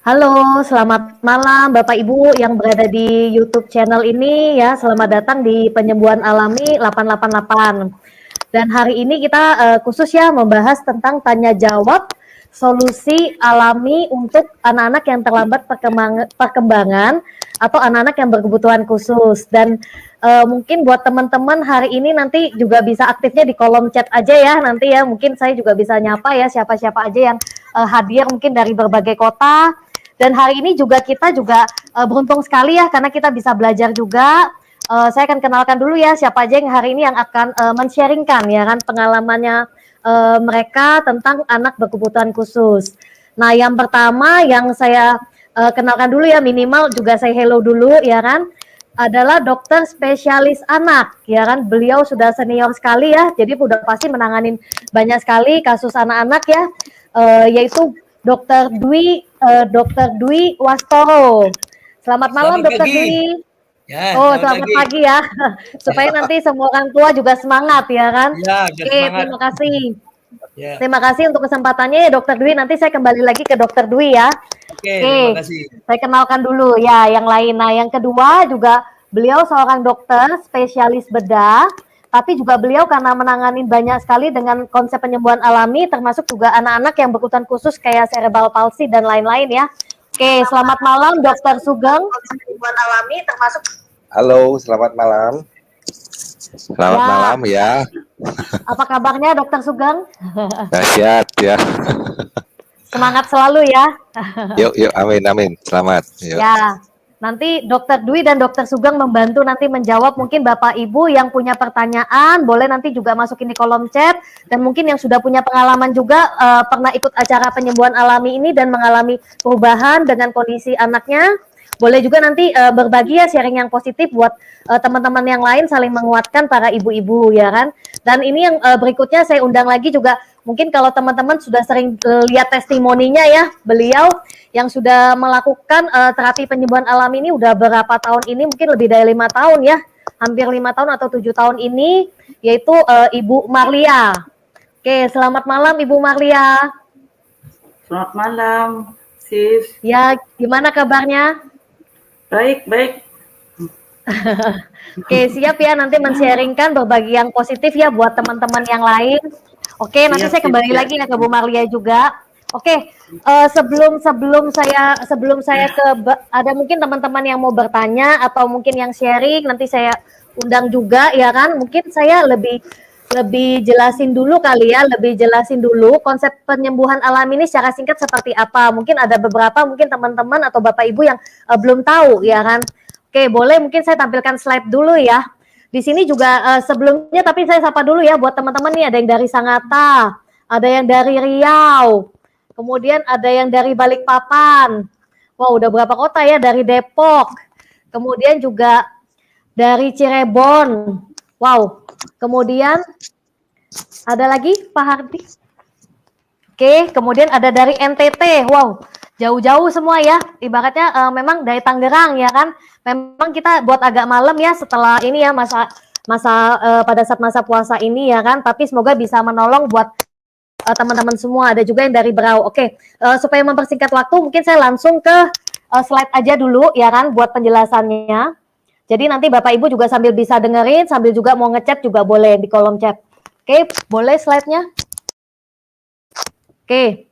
Halo, selamat malam Bapak Ibu yang berada di YouTube channel ini ya. Selamat datang di Penyembuhan Alami 888. Dan hari ini kita khusus ya membahas tentang tanya jawab solusi alami untuk anak-anak yang terlambat perkembangan atau anak-anak yang berkebutuhan khusus. Dan mungkin buat teman-teman hari ini nanti juga bisa aktifnya di kolom chat aja ya nanti ya. Mungkin saya juga bisa nyapa ya siapa-siapa aja yang hadir mungkin dari berbagai kota. Dan hari ini juga kita juga beruntung sekali ya karena kita bisa belajar juga. Saya akan kenalkan dulu ya siapa aja yang hari ini yang akan men-sharingkan ya kan pengalamannya mereka tentang anak berkebutuhan khusus. Nah, yang pertama yang saya kenalkan dulu ya, minimal juga saya hello dulu ya kan, adalah dokter spesialis anak ya kan. Beliau sudah senior sekali ya, jadi udah pasti menanganin banyak sekali kasus anak-anak ya, yaitu Dr. Dwi Wastoro. Selamat malam Dokter Dwi. Ya, Oh, selamat pagi ya. Supaya nanti semua orang tua juga semangat ya kan. Ya, Oke, semangat. terima kasih. Ya. Terima kasih untuk kesempatannya ya Dokter Dwi. Nanti saya kembali lagi ke Dokter Dwi ya. Oke, terima kasih. Saya kenalkan dulu ya yang lain. Nah, yang kedua juga beliau seorang dokter spesialis bedah, tapi juga beliau karena menangani banyak sekali dengan konsep penyembuhan alami, termasuk juga anak-anak yang berkebutuhan khusus kayak cerebral palsy dan lain-lain ya. Oke, selamat malam Dokter Sugeng. Penyembuhan alami termasuk. Halo, selamat malam. Selamat malam ya. Apa kabarnya Dokter Sugeng? Dahsyat ya. Semangat selalu ya. Yuk, amin. Selamat. Yuk. Ya. Nanti Dokter Dwi dan Dokter Sugeng membantu nanti menjawab mungkin Bapak Ibu yang punya pertanyaan, boleh nanti juga masukin di kolom chat, dan mungkin yang sudah punya pengalaman juga pernah ikut acara penyembuhan alami ini dan mengalami perubahan dengan kondisi anaknya, boleh juga nanti berbagi ya sharing yang positif buat teman-teman yang lain saling menguatkan para ibu-ibu ya kan. Dan ini yang berikutnya saya undang lagi juga, mungkin kalau teman-teman sudah sering lihat testimoninya ya, beliau yang sudah melakukan terapi penyembuhan alami ini udah berapa tahun ini, mungkin lebih dari 5 tahun ya, hampir 5 tahun atau 7 tahun ini, yaitu Ibu Marlia. Oke, selamat malam Ibu Marlia. Selamat malam, Sis. Ya, gimana kabarnya? Baik. Oke, siap ya nanti men-sharingkan berbagi yang positif ya buat teman-teman yang lain. Oke, nanti saya kembali lagi ya ke Bu Marlia juga. Oke, sebelum saya ke ada mungkin teman-teman yang mau bertanya atau mungkin yang sharing, nanti saya undang juga ya kan. Mungkin saya lebih jelasin dulu kali ya, lebih jelasin dulu konsep penyembuhan alami ini secara singkat seperti apa. Mungkin ada beberapa mungkin teman-teman atau Bapak Ibu yang belum tahu ya kan. Oke, boleh mungkin saya tampilkan slide dulu ya. Di sini juga sebelumnya, tapi saya sapa dulu ya buat teman-teman nih, ada yang dari Sangatta, ada yang dari Riau, kemudian ada yang dari Balikpapan. Wow, udah berapa kota ya, dari Depok. Kemudian juga dari Cirebon. Wow. Kemudian ada lagi Pak Hardi. Oke, kemudian ada dari NTT. Wow, jauh-jauh semua ya. Ibaratnya memang dari Tangerang ya kan. Memang kita buat agak malam ya setelah ini ya pada saat masa puasa ini ya kan. Tapi semoga bisa menolong buat teman-teman semua. Ada juga yang dari Berau. Oke, supaya mempersingkat waktu mungkin saya langsung ke slide aja dulu ya kan buat penjelasannya. Jadi nanti Bapak Ibu juga sambil bisa dengerin, sambil juga mau ngechat juga boleh di kolom chat. Oke, boleh slide-nya? Oke,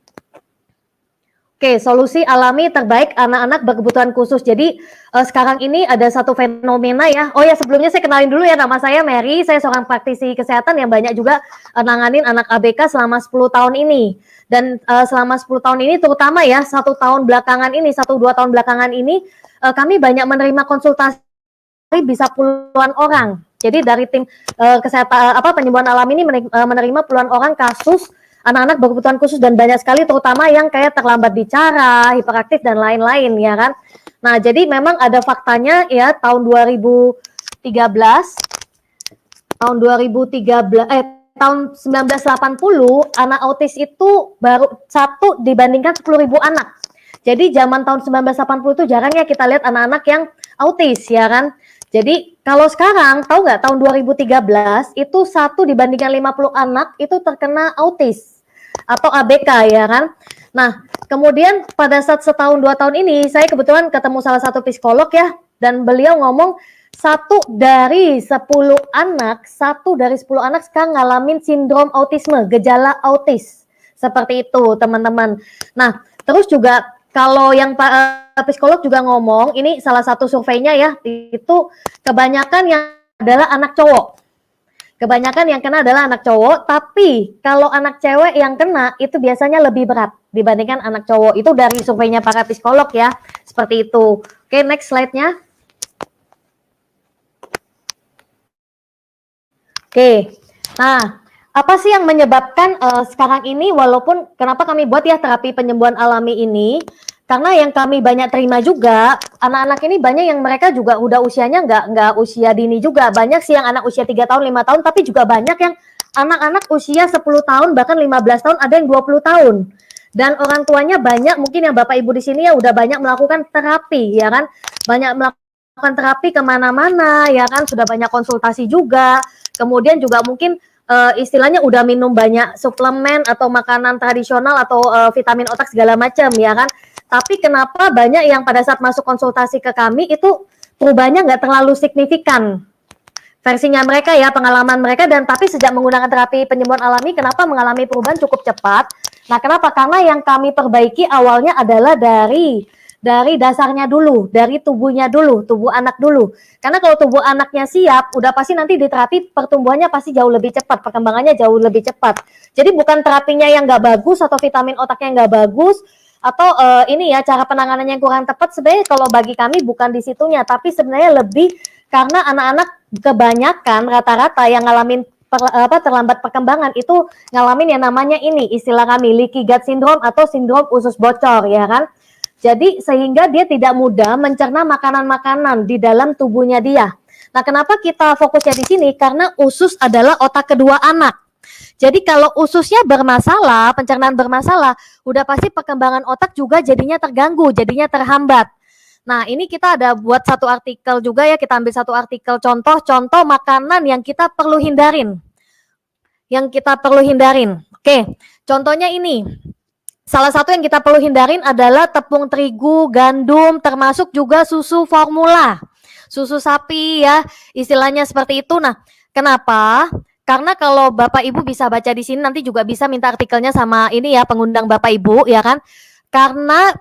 solusi alami terbaik anak-anak berkebutuhan khusus. Jadi sekarang ini ada satu fenomena ya. Oh ya, sebelumnya saya kenalin dulu ya, nama saya Mary. Saya seorang praktisi kesehatan yang banyak juga nanganin anak ABK selama 10 tahun ini. Dan selama 10 tahun ini terutama ya, 1 tahun belakangan ini, 1-2 tahun belakangan ini, kami banyak menerima konsultasi bisa puluhan orang. Jadi dari tim kesehatan penyembuhan alami ini menerima puluhan orang kasus anak-anak berkebutuhan khusus dan banyak sekali terutama yang kayak terlambat bicara, hiperaktif dan lain-lain ya kan. Nah, jadi memang ada faktanya ya tahun 2013 tahun 1980 anak autis itu baru 1 dibandingkan 10.000 anak. Jadi zaman tahun 1980 itu jarang ya kita lihat anak-anak yang autis ya kan. Jadi kalau sekarang tahu nggak tahun 2013 itu 1 dibandingkan 50 anak itu terkena autis atau ABK ya kan. Nah, kemudian pada saat setahun 2 tahun ini, saya kebetulan ketemu salah satu psikolog ya, dan beliau ngomong 1 dari 10 anak sekarang ngalamin sindrom autisme, gejala autis. Seperti itu, teman-teman. Nah, terus juga kalau yang psikolog juga ngomong, ini salah satu surveinya ya, itu kebanyakan yang adalah anak cowok. Kebanyakan yang kena adalah anak cowok, tapi kalau anak cewek yang kena itu biasanya lebih berat dibandingkan anak cowok. Itu dari surveinya para psikolog ya, seperti itu. Oke, next slide-nya. Oke, nah apa sih yang menyebabkan sekarang ini, walaupun kenapa kami buat ya terapi penyembuhan alami ini, karena yang kami banyak terima juga, anak-anak ini banyak yang mereka juga udah usianya nggak usia dini juga, banyak sih yang anak usia 3 tahun, 5 tahun, tapi juga banyak yang anak-anak usia 10 tahun, bahkan 15 tahun, ada yang 20 tahun. Dan orang tuanya banyak, mungkin yang Bapak Ibu di sini ya udah banyak melakukan terapi, ya kan? Banyak melakukan terapi kemana-mana, ya kan? Sudah banyak konsultasi juga, kemudian juga mungkin istilahnya udah minum banyak suplemen atau makanan tradisional atau vitamin otak segala macam, ya kan? Tapi kenapa banyak yang pada saat masuk konsultasi ke kami itu perubahannya nggak terlalu signifikan versinya mereka ya, pengalaman mereka, dan tapi sejak menggunakan terapi penyembuhan alami kenapa mengalami perubahan cukup cepat. Nah, kenapa? Karena yang kami perbaiki awalnya adalah dari dasarnya dulu, dari tubuhnya dulu, tubuh anak dulu. Karena kalau tubuh anaknya siap, udah pasti nanti di terapi pertumbuhannya pasti jauh lebih cepat, perkembangannya jauh lebih cepat. Jadi bukan terapinya yang nggak bagus atau vitamin otaknya nggak bagus, atau ini ya cara penanganannya yang kurang tepat. Sebenarnya kalau bagi kami bukan di situnya, tapi sebenarnya lebih karena anak-anak kebanyakan rata-rata yang ngalamin terlambat perkembangan itu ngalamin yang namanya ini, istilah kami leaky gut syndrome atau sindrom usus bocor, ya kan. Jadi sehingga dia tidak mudah mencerna makanan-makanan di dalam tubuhnya dia. Nah, kenapa kita fokusnya di sini? Karena usus adalah otak kedua anak. Jadi kalau ususnya bermasalah, pencernaan bermasalah, udah pasti perkembangan otak juga jadinya terganggu, jadinya terhambat. Nah, ini kita ada buat satu artikel juga ya, kita ambil satu artikel contoh makanan yang kita perlu hindarin. Oke, contohnya ini. Salah satu yang kita perlu hindarin adalah tepung terigu, gandum, termasuk juga susu formula. Susu sapi ya, istilahnya seperti itu. Nah, kenapa? Karena kalau Bapak Ibu bisa baca di sini, nanti juga bisa minta artikelnya sama ini ya, pengundang Bapak Ibu, ya kan? Karena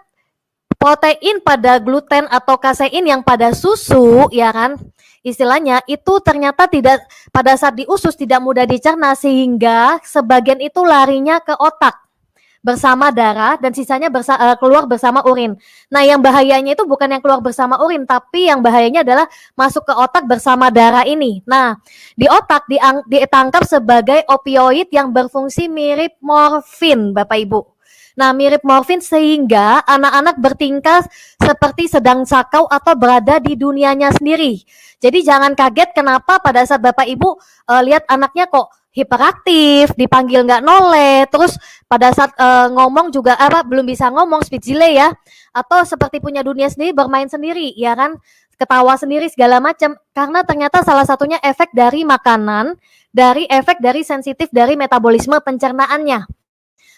protein pada gluten atau kasein yang pada susu, ya kan? Istilahnya itu ternyata tidak, pada saat di usus tidak mudah dicerna, sehingga sebagian itu larinya ke otak bersama darah dan sisanya keluar bersama urin. Nah, yang bahayanya itu bukan yang keluar bersama urin, tapi yang bahayanya adalah masuk ke otak bersama darah ini. Nah, di otak ditangkap sebagai opioid yang berfungsi mirip morfin, Bapak Ibu. Nah, mirip morfin sehingga anak-anak bertingkah seperti sedang sakau atau berada di dunianya sendiri. Jadi jangan kaget kenapa pada saat Bapak Ibu lihat anaknya kok hiperaktif, dipanggil nggak noleh, terus pada saat ngomong juga belum bisa ngomong, speech delay ya, atau seperti punya dunia sendiri, bermain sendiri, ya kan, ketawa sendiri segala macam, karena ternyata salah satunya efek dari makanan, efek dari sensitif dari metabolisme pencernaannya.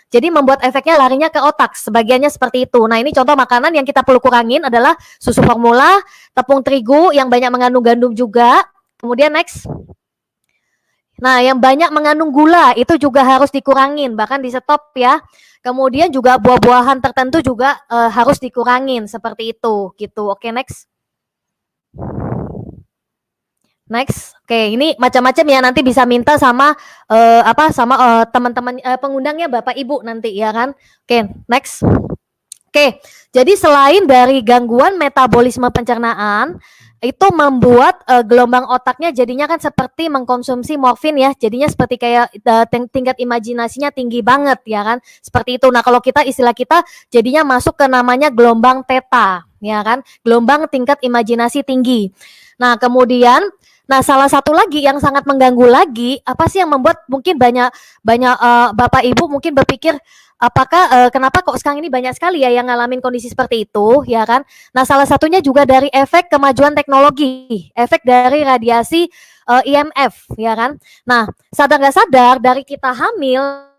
Jadi membuat efeknya larinya ke otak, sebagiannya seperti itu. Nah, ini contoh makanan yang kita perlu kurangin adalah susu formula, tepung terigu yang banyak mengandung gandum juga. Kemudian next. Nah, yang banyak mengandung gula itu juga harus dikurangin, bahkan di stop ya. Kemudian juga buah-buahan tertentu juga harus dikurangin seperti itu, gitu. Oke, next. Next. Oke, ini macam-macam ya, nanti bisa minta sama teman-teman pengundangnya Bapak Ibu nanti ya kan. Oke, next. Oke, jadi selain dari gangguan metabolisme pencernaan, itu membuat gelombang otaknya jadinya kan seperti mengkonsumsi morfin ya, jadinya seperti kayak tingkat imajinasinya tinggi banget ya kan, seperti itu. Nah, kalau istilah kita jadinya masuk ke namanya gelombang theta ya kan, gelombang tingkat imajinasi tinggi. Nah, kemudian salah satu lagi yang sangat mengganggu lagi, apa sih yang membuat mungkin banyak Bapak Ibu mungkin berpikir apakah kenapa kok sekarang ini banyak sekali ya yang ngalamin kondisi seperti itu, ya kan? Nah, salah satunya juga dari efek kemajuan teknologi, efek dari radiasi IMF, ya kan? Nah, sadar nggak sadar dari kita hamil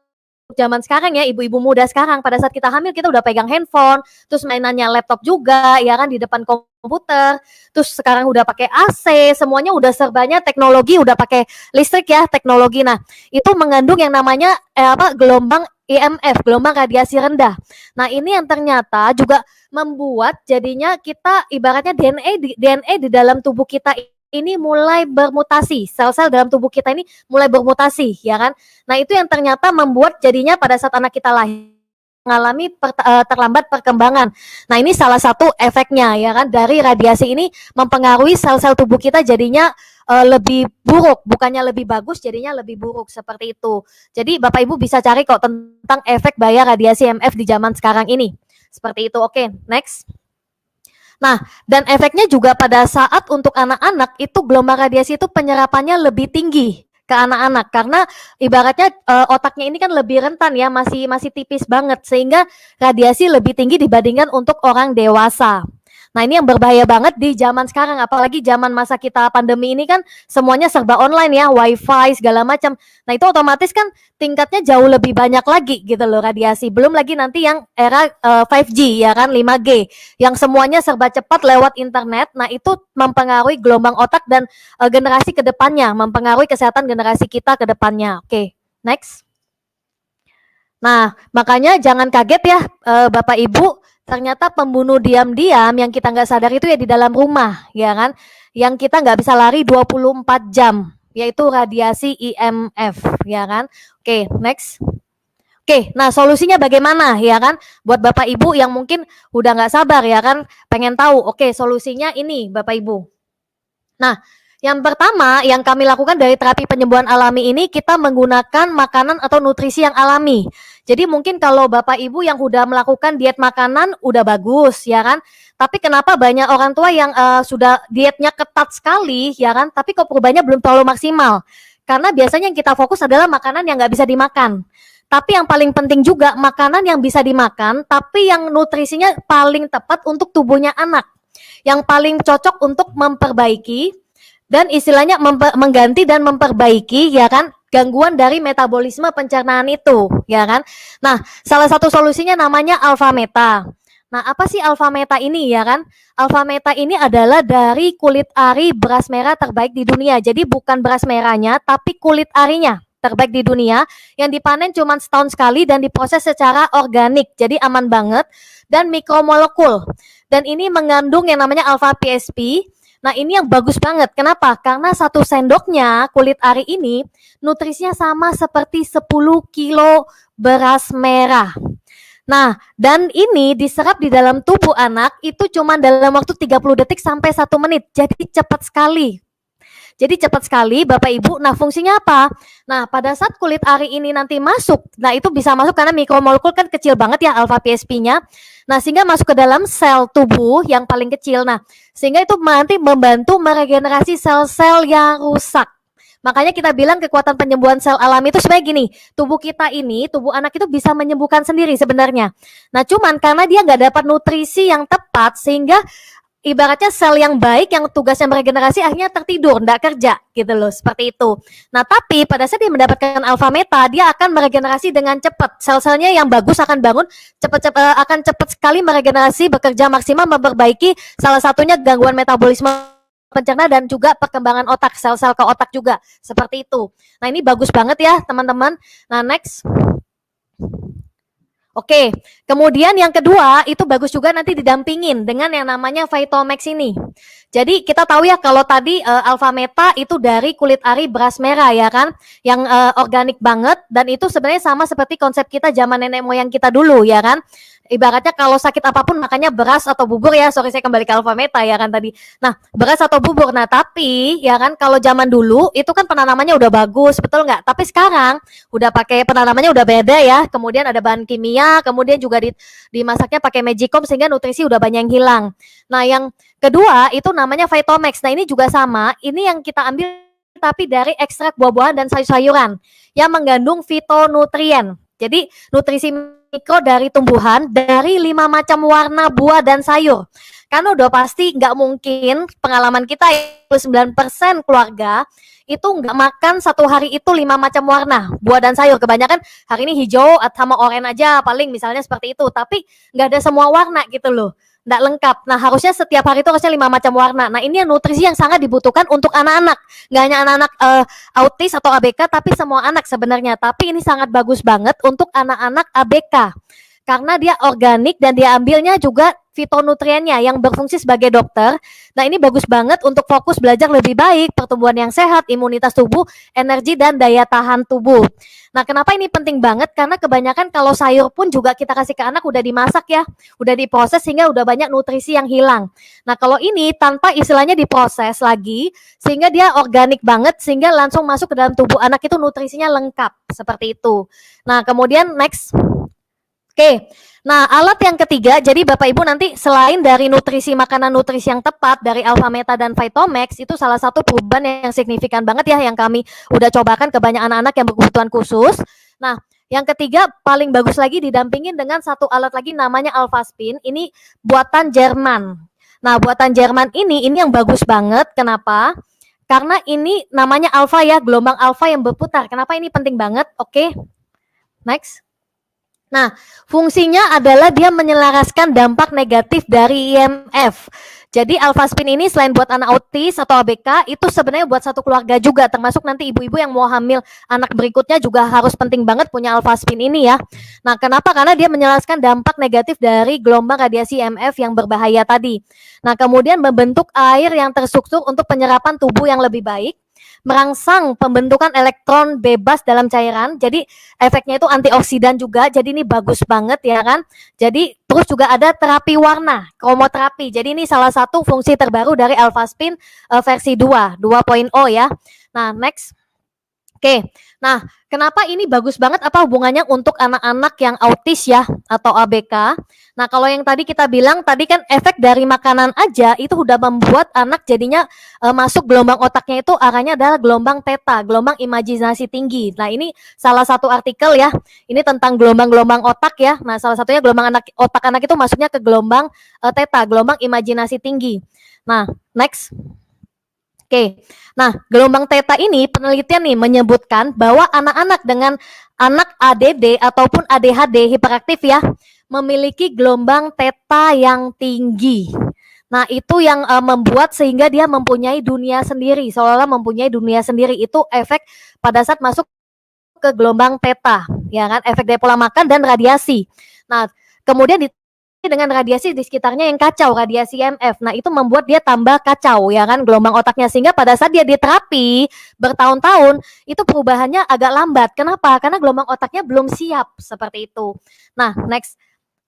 zaman sekarang ya, ibu-ibu muda sekarang, pada saat kita hamil kita udah pegang handphone, terus mainannya laptop juga ya kan di depan komputer, terus sekarang udah pakai AC, semuanya udah serbanya teknologi, udah pakai listrik ya, teknologi. Nah, itu mengandung yang namanya gelombang EMF, gelombang radiasi rendah. Nah, ini yang ternyata juga membuat jadinya kita ibaratnya DNA di dalam tubuh kita ini mulai bermutasi, sel-sel dalam tubuh kita ini mulai bermutasi, ya kan? Nah, itu yang ternyata membuat jadinya pada saat anak kita lahir mengalami terlambat perkembangan. Nah, ini salah satu efeknya, ya kan? Dari radiasi ini mempengaruhi sel-sel tubuh kita jadinya lebih buruk, bukannya lebih bagus, jadinya lebih buruk seperti itu. Jadi, Bapak Ibu bisa cari kok tentang efek bahaya radiasi EMF di zaman sekarang ini. Seperti itu. Oke, next. Nah, dan efeknya juga pada saat untuk anak-anak itu gelombang radiasi itu penyerapannya lebih tinggi ke anak-anak karena ibaratnya otaknya ini kan lebih rentan ya, masih tipis banget sehingga radiasi lebih tinggi dibandingkan untuk orang dewasa. Nah, ini yang berbahaya banget di zaman sekarang, apalagi zaman masa kita pandemi ini kan semuanya serba online ya, wifi segala macam. Nah, itu otomatis kan tingkatnya jauh lebih banyak lagi gitu loh radiasi. Belum lagi nanti yang era 5G ya kan, 5G yang semuanya serba cepat lewat internet. Nah, itu mempengaruhi gelombang otak dan generasi ke depannya, mempengaruhi kesehatan generasi kita ke depannya. Oke, next. Nah, makanya jangan kaget ya Bapak Ibu, ternyata pembunuh diam-diam yang kita nggak sadar itu ya di dalam rumah, ya kan? Yang kita nggak bisa lari 24 jam, yaitu radiasi EMF, ya kan? Oke, next. Oke, nah solusinya bagaimana, ya kan? Buat Bapak Ibu yang mungkin udah nggak sabar, ya kan? Pengen tahu, oke solusinya ini Bapak Ibu. Nah, yang pertama yang kami lakukan dari terapi penyembuhan alami ini, kita menggunakan makanan atau nutrisi yang alami. Jadi mungkin kalau Bapak Ibu yang udah melakukan diet makanan udah bagus ya kan. Tapi kenapa banyak orang tua yang sudah dietnya ketat sekali ya kan, tapi kok perubahannya belum terlalu maksimal. Karena biasanya yang kita fokus adalah makanan yang nggak bisa dimakan. Tapi yang paling penting juga makanan yang bisa dimakan, tapi yang nutrisinya paling tepat untuk tubuhnya anak. Yang paling cocok untuk memperbaiki dan istilahnya mengganti dan memperbaiki ya kan gangguan dari metabolisme pencernaan itu ya kan. Nah, salah satu solusinya namanya alpha meta. Nah, apa sih alpha meta ini ya kan? Alpha meta ini adalah dari kulit ari beras merah terbaik di dunia. Jadi bukan beras merahnya tapi kulit arinya terbaik di dunia yang dipanen cuma setahun sekali dan diproses secara organik. Jadi aman banget dan mikromolekul. Dan ini mengandung yang namanya alpha PSP. Nah, ini yang bagus banget. Kenapa? Karena 1 sendoknya kulit ari ini nutrisinya sama seperti 10 kilo beras merah. Nah, dan ini diserap di dalam tubuh anak itu cuma dalam waktu 30 detik sampai 1 menit. Jadi cepat sekali. Bapak Ibu. Nah, fungsinya apa? Nah, pada saat kulit ari ini nanti masuk, nah itu bisa masuk karena mikromolekul kan kecil banget ya alpha PSP-nya. Nah, sehingga masuk ke dalam sel tubuh yang paling kecil. Nah, sehingga itu nanti membantu meregenerasi sel-sel yang rusak. Makanya kita bilang kekuatan penyembuhan sel alami itu sebenarnya gini, tubuh kita ini, tubuh anak itu bisa menyembuhkan sendiri sebenarnya. Nah, cuman karena dia nggak dapat nutrisi yang tepat sehingga ibaratnya sel yang baik yang tugasnya meregenerasi akhirnya tertidur, enggak kerja gitu loh, seperti itu. Nah, tapi pada saat dia mendapatkan alpha meta, dia akan meregenerasi dengan cepat. Sel-selnya yang bagus akan bangun akan cepat sekali meregenerasi, bekerja maksimal, memperbaiki salah satunya gangguan metabolisme pencernaan dan juga perkembangan otak, sel-sel ke otak juga, seperti itu. Nah, ini bagus banget ya, teman-teman. Nah, next. Oke, kemudian yang kedua itu bagus juga nanti didampingin dengan yang namanya Vitomax ini. Jadi kita tahu ya kalau tadi alpha meta itu dari kulit ari beras merah ya kan, yang organik banget dan itu sebenarnya sama seperti konsep kita zaman nenek moyang kita dulu ya kan. Ibaratnya kalau sakit apapun makanya beras atau bubur ya, sorry saya kembali ke alpha meta ya kan tadi. Nah, beras atau bubur. Nah, tapi ya kan kalau zaman dulu itu kan penanamannya udah bagus, betul nggak? Tapi sekarang udah pakai penanamannya udah beda ya. Kemudian ada bahan kimia, kemudian juga dimasaknya pakai magicom sehingga nutrisi udah banyak yang hilang. Nah, yang kedua itu namanya Vitomax. Nah, ini juga sama. Ini yang kita ambil tapi dari ekstrak buah-buahan dan sayur-sayuran yang mengandung fitonutrien. Jadi nutrisi mikro dari tumbuhan dari 5 macam warna buah dan sayur. Karena udah pasti nggak mungkin pengalaman kita 9% keluarga itu nggak makan satu hari itu 5 macam warna buah dan sayur. Kebanyakan hari ini hijau sama oranye aja paling misalnya seperti itu. Tapi nggak ada semua warna gitu loh. Nggak lengkap. Nah harusnya setiap hari itu harusnya 5 macam warna. Nah ini nutrisi yang sangat dibutuhkan untuk anak-anak. Nggak hanya anak-anak autis atau ABK, tapi semua anak sebenarnya. Tapi ini sangat bagus banget untuk anak-anak ABK. Karena dia organik dan dia ambilnya juga fitonutriennya yang berfungsi sebagai dokter. Nah ini bagus banget untuk fokus belajar lebih baik, pertumbuhan yang sehat, imunitas tubuh, energi dan daya tahan tubuh. Nah kenapa ini penting banget? Karena kebanyakan kalau sayur pun juga kita kasih ke anak udah dimasak ya, udah diproses sehingga udah banyak nutrisi yang hilang. Nah kalau ini tanpa istilahnya diproses lagi, sehingga dia organik banget, sehingga langsung masuk ke dalam tubuh anak itu nutrisinya lengkap, seperti itu. Nah kemudian next. Oke, nah alat yang ketiga, jadi Bapak Ibu nanti selain dari nutrisi makanan nutrisi yang tepat dari Alpha Meta dan Vitomix, itu salah satu perubahan yang signifikan banget ya yang kami udah cobakan ke banyak anak-anak yang berkebutuhan khusus. Nah, yang ketiga paling bagus lagi didampingin dengan satu alat lagi namanya Alpha Spin, ini buatan Jerman. Nah, buatan Jerman ini yang bagus banget, kenapa? Karena ini namanya alpha ya, gelombang alpha yang berputar. Kenapa ini penting banget? Oke, next. Nah, fungsinya adalah dia menyelaraskan dampak negatif dari IMF. Jadi Alpha Spin ini selain buat anak autis atau ABK, itu sebenarnya buat satu keluarga juga, termasuk nanti ibu-ibu yang mau hamil anak berikutnya juga harus penting banget punya Alpha Spin ini ya. Nah, kenapa? Karena dia menyelaraskan dampak negatif dari gelombang radiasi IMF yang berbahaya tadi. Nah, kemudian membentuk air yang terstruktur untuk penyerapan tubuh yang lebih baik, merangsang pembentukan elektron bebas dalam cairan. Jadi efeknya itu antioksidan juga. Jadi ini bagus banget ya kan. Jadi terus juga ada terapi warna, kromoterapi. Jadi ini salah satu fungsi terbaru dari Alpha Spin versi 2.0 ya. Nah, next. Oke, nah kenapa ini bagus banget? Apa hubungannya untuk anak-anak yang autis ya atau ABK? Nah kalau yang tadi kita bilang tadi kan efek dari makanan aja itu udah membuat anak jadinya masuk gelombang otaknya itu arahnya adalah gelombang theta, gelombang imajinasi tinggi. Nah ini salah satu artikel ya, ini tentang gelombang-gelombang otak ya. Nah salah satunya gelombang otak anak itu masuknya ke gelombang theta, gelombang imajinasi tinggi. Nah next. Oke, nah gelombang theta ini penelitian nih menyebutkan bahwa anak-anak dengan anak ADD ataupun ADHD hiperaktif ya memiliki gelombang theta yang tinggi. Nah itu yang membuat sehingga dia mempunyai dunia sendiri, seolah-olah mempunyai dunia sendiri. Itu efek pada saat masuk ke gelombang theta, ya kan? Efek dari pola makan dan radiasi. Nah kemudian dengan radiasi di sekitarnya yang kacau, radiasi IMF. Nah, itu membuat dia tambah kacau ya kan gelombang otaknya, sehingga pada saat dia diterapi bertahun-tahun itu perubahannya agak lambat. Kenapa? Karena gelombang otaknya belum siap seperti itu. Nah, next.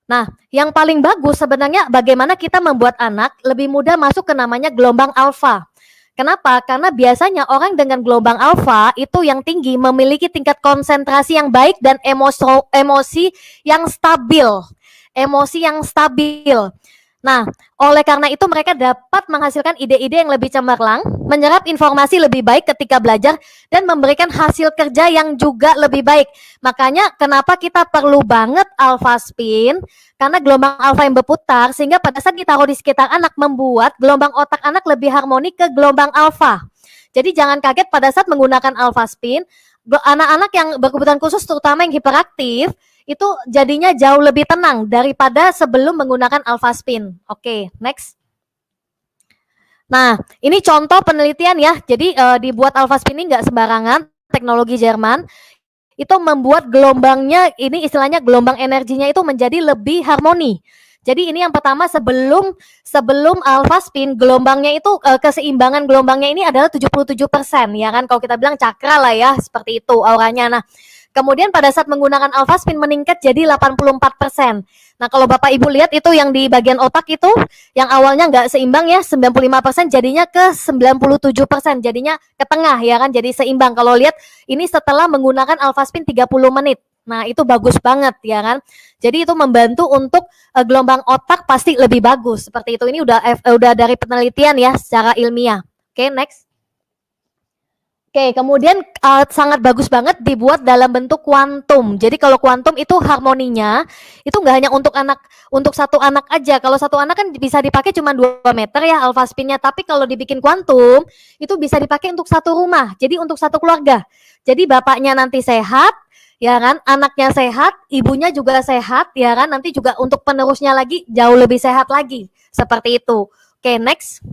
Nah, yang paling bagus sebenarnya bagaimana kita membuat anak lebih mudah masuk ke namanya gelombang alfa. Kenapa? Karena biasanya orang dengan gelombang alfa itu yang tinggi memiliki tingkat konsentrasi yang baik dan emosi yang stabil. Emosi yang stabil. Nah, oleh karena itu mereka dapat menghasilkan ide-ide yang lebih cemerlang, menyerap informasi lebih baik ketika belajar, dan memberikan hasil kerja yang juga lebih baik. Makanya kenapa kita perlu banget Alpha Spin, karena gelombang alfa yang berputar, sehingga pada saat ditaruh di sekitar anak, membuat gelombang otak anak lebih harmoni ke gelombang alfa. Jadi jangan kaget pada saat menggunakan Alpha Spin, anak-anak yang berkebutuhan khusus, terutama yang hiperaktif, itu jadinya jauh lebih tenang daripada sebelum menggunakan Alpha Spin. Oke, next. Nah, ini contoh penelitian ya. Jadi dibuat Alpha Spin ini nggak sembarangan, teknologi Jerman. Itu membuat gelombangnya, ini istilahnya gelombang energinya itu menjadi lebih harmoni. Jadi ini yang pertama sebelum Alpha Spin, gelombangnya itu keseimbangan gelombangnya ini adalah 77% ya kan. Kalau kita bilang cakra lah ya, seperti itu auranya. Nah, kemudian pada saat menggunakan Alpha Spin meningkat jadi 84%. Nah kalau Bapak Ibu lihat itu yang di bagian otak itu, yang awalnya nggak seimbang ya, 95% jadinya ke 97%, jadinya ke tengah ya kan, jadi seimbang. Kalau lihat ini setelah menggunakan Alpha Spin 30 menit. Nah itu bagus banget ya kan. Jadi itu membantu untuk gelombang otak pasti lebih bagus. Seperti itu, ini udah dari penelitian ya secara ilmiah. Oke, next. Oke, kemudian sangat bagus banget dibuat dalam bentuk kuantum. Jadi kalau kuantum itu harmoninya itu nggak hanya untuk satu anak aja. Kalau satu anak kan bisa dipakai cuma 2 meter ya alpha spinnya. Tapi kalau dibikin kuantum itu bisa dipakai untuk satu rumah. Jadi untuk satu keluarga. Jadi bapaknya nanti sehat, ya kan? Anaknya sehat, ibunya juga sehat, ya kan? Nanti juga untuk penerusnya lagi jauh lebih sehat lagi. Seperti itu. Oke, next.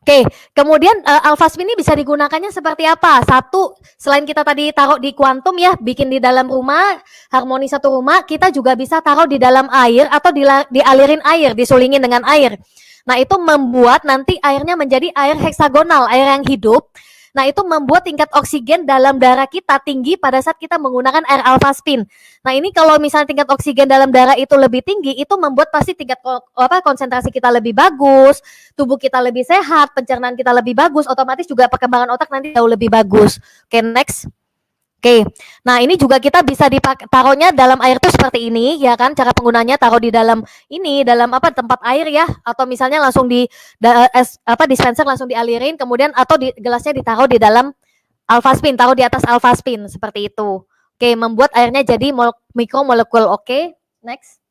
Oke, kemudian alpha spin ini bisa digunakannya seperti apa? Satu, selain kita tadi taruh di kuantum ya, bikin di dalam rumah, harmoni satu rumah, kita juga bisa taruh di dalam air atau dialirin air, disulingin dengan air. Nah, itu membuat nanti airnya menjadi air heksagonal, air yang hidup. Nah, itu membuat tingkat oksigen dalam darah kita tinggi pada saat kita menggunakan air alpha spin. Nah, ini kalau misalnya tingkat oksigen dalam darah itu lebih tinggi, itu membuat pasti tingkat konsentrasi kita lebih bagus, tubuh kita lebih sehat, pencernaan kita lebih bagus, otomatis juga perkembangan otak nanti jauh lebih bagus. Oke, next. Oke, nah ini juga kita bisa taruhnya dalam air tuh seperti ini, ya kan? Cara penggunanya taruh di dalam dalam tempat air ya, atau misalnya langsung dispenser langsung dialirin, kemudian atau gelasnya ditaruh di dalam alpha spin, taruh di atas alpha spin seperti itu. Oke, membuat airnya jadi mikromolekul. Oke, next.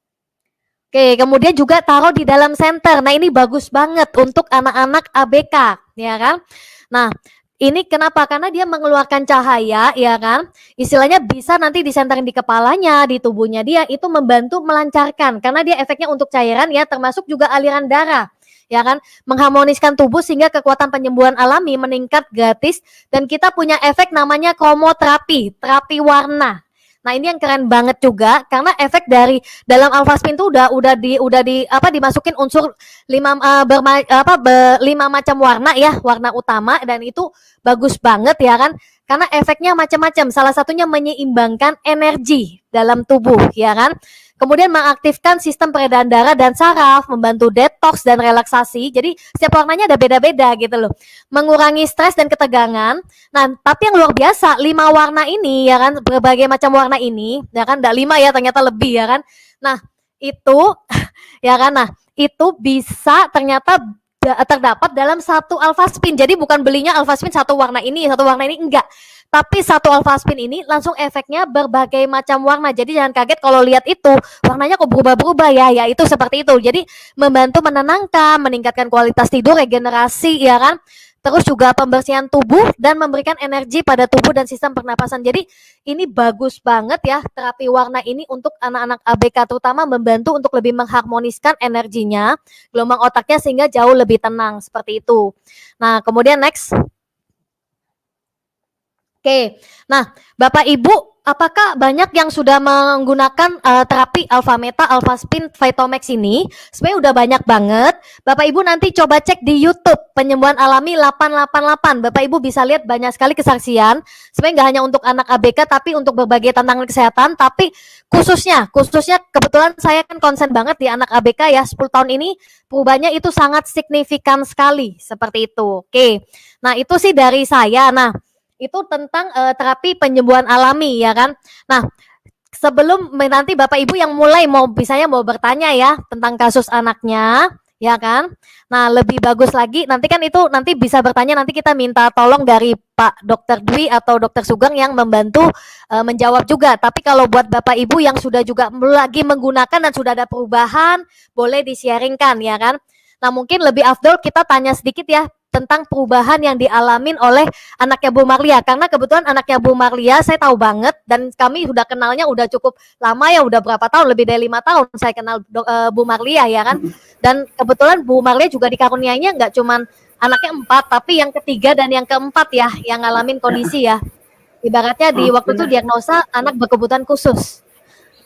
Oke, kemudian juga taruh di dalam senter. Nah, ini bagus banget untuk anak-anak ABK, ya kan? Nah, ini kenapa? Karena dia mengeluarkan cahaya, ya kan? Istilahnya bisa nanti disenterin di kepalanya, di tubuhnya dia, itu membantu melancarkan. Karena dia efeknya untuk cairan ya, termasuk juga aliran darah. Ya kan? Mengharmoniskan tubuh sehingga kekuatan penyembuhan alami meningkat gratis. Dan kita punya efek namanya kromoterapi, terapi warna. Nah, ini yang keren banget juga karena efek dari dalam alpha spin itu dimasukin unsur 5 macam warna ya, warna utama, dan itu bagus banget ya kan. Karena efeknya macam-macam. Salah satunya menyeimbangkan energi dalam tubuh ya kan. Kemudian mengaktifkan sistem peredaran darah dan saraf, membantu detoks dan relaksasi. Jadi setiap warnanya ada beda-beda gitu loh. Mengurangi stres dan ketegangan. Nah, tapi yang luar biasa 5 warna ini ya kan, berbagai macam warna ini ya kan, enggak 5 ya, ternyata lebih ya kan. Nah, itu ya kan. Nah, itu bisa ternyata terdapat dalam satu alpha spin. Jadi bukan belinya alpha spin satu warna ini enggak. Tapi satu alpha spin ini langsung efeknya berbagai macam warna. Jadi jangan kaget kalau lihat itu warnanya kok berubah-berubah ya. Ya itu seperti itu. Jadi membantu menenangkan, meningkatkan kualitas tidur, regenerasi ya kan. Terus juga pembersihan tubuh dan memberikan energi pada tubuh dan sistem pernapasan. Jadi ini bagus banget ya terapi warna ini untuk anak-anak ABK, terutama membantu untuk lebih mengharmoniskan energinya, gelombang otaknya sehingga jauh lebih tenang seperti itu. Nah, kemudian next. Oke, nah Bapak Ibu, apakah banyak yang sudah menggunakan terapi alpha meta, alpha spin, Vitomax ini? Sebenarnya udah banyak banget. Bapak Ibu nanti coba cek di YouTube penyembuhan alami 888. Bapak Ibu bisa lihat banyak sekali kesaksian. Sebenarnya nggak hanya untuk anak ABK, tapi untuk berbagai tantangan kesehatan. Tapi khususnya kebetulan saya kan konsen banget di anak ABK ya. 10 tahun ini perubahannya itu sangat signifikan sekali seperti itu. Oke, nah itu sih dari saya. Nah, itu tentang terapi penyembuhan alami ya kan. Nah, sebelum nanti Bapak Ibu yang mau bertanya ya tentang kasus anaknya ya kan. Nah, lebih bagus lagi nanti kan itu nanti bisa bertanya, nanti kita minta tolong dari Pak Dr. Dwi atau Dr. Sugeng yang membantu menjawab juga. Tapi kalau buat Bapak Ibu yang sudah juga lagi menggunakan dan sudah ada perubahan, boleh di-sharingkan ya kan. Nah, mungkin lebih afdol kita tanya sedikit ya tentang perubahan yang dialamin oleh anaknya Bu Marlia, karena kebetulan anaknya Bu Marlia saya tahu banget dan kami sudah kenalnya udah cukup lama ya, udah berapa tahun, lebih dari 5 tahun saya kenal Bu Marlia ya kan. Dan kebetulan Bu Marlia juga dikaruniainya nggak cuman anaknya 4, tapi yang ketiga dan yang keempat ya yang ngalamin kondisi ya, ibaratnya di waktu itu diagnosa anak berkebutuhan khusus.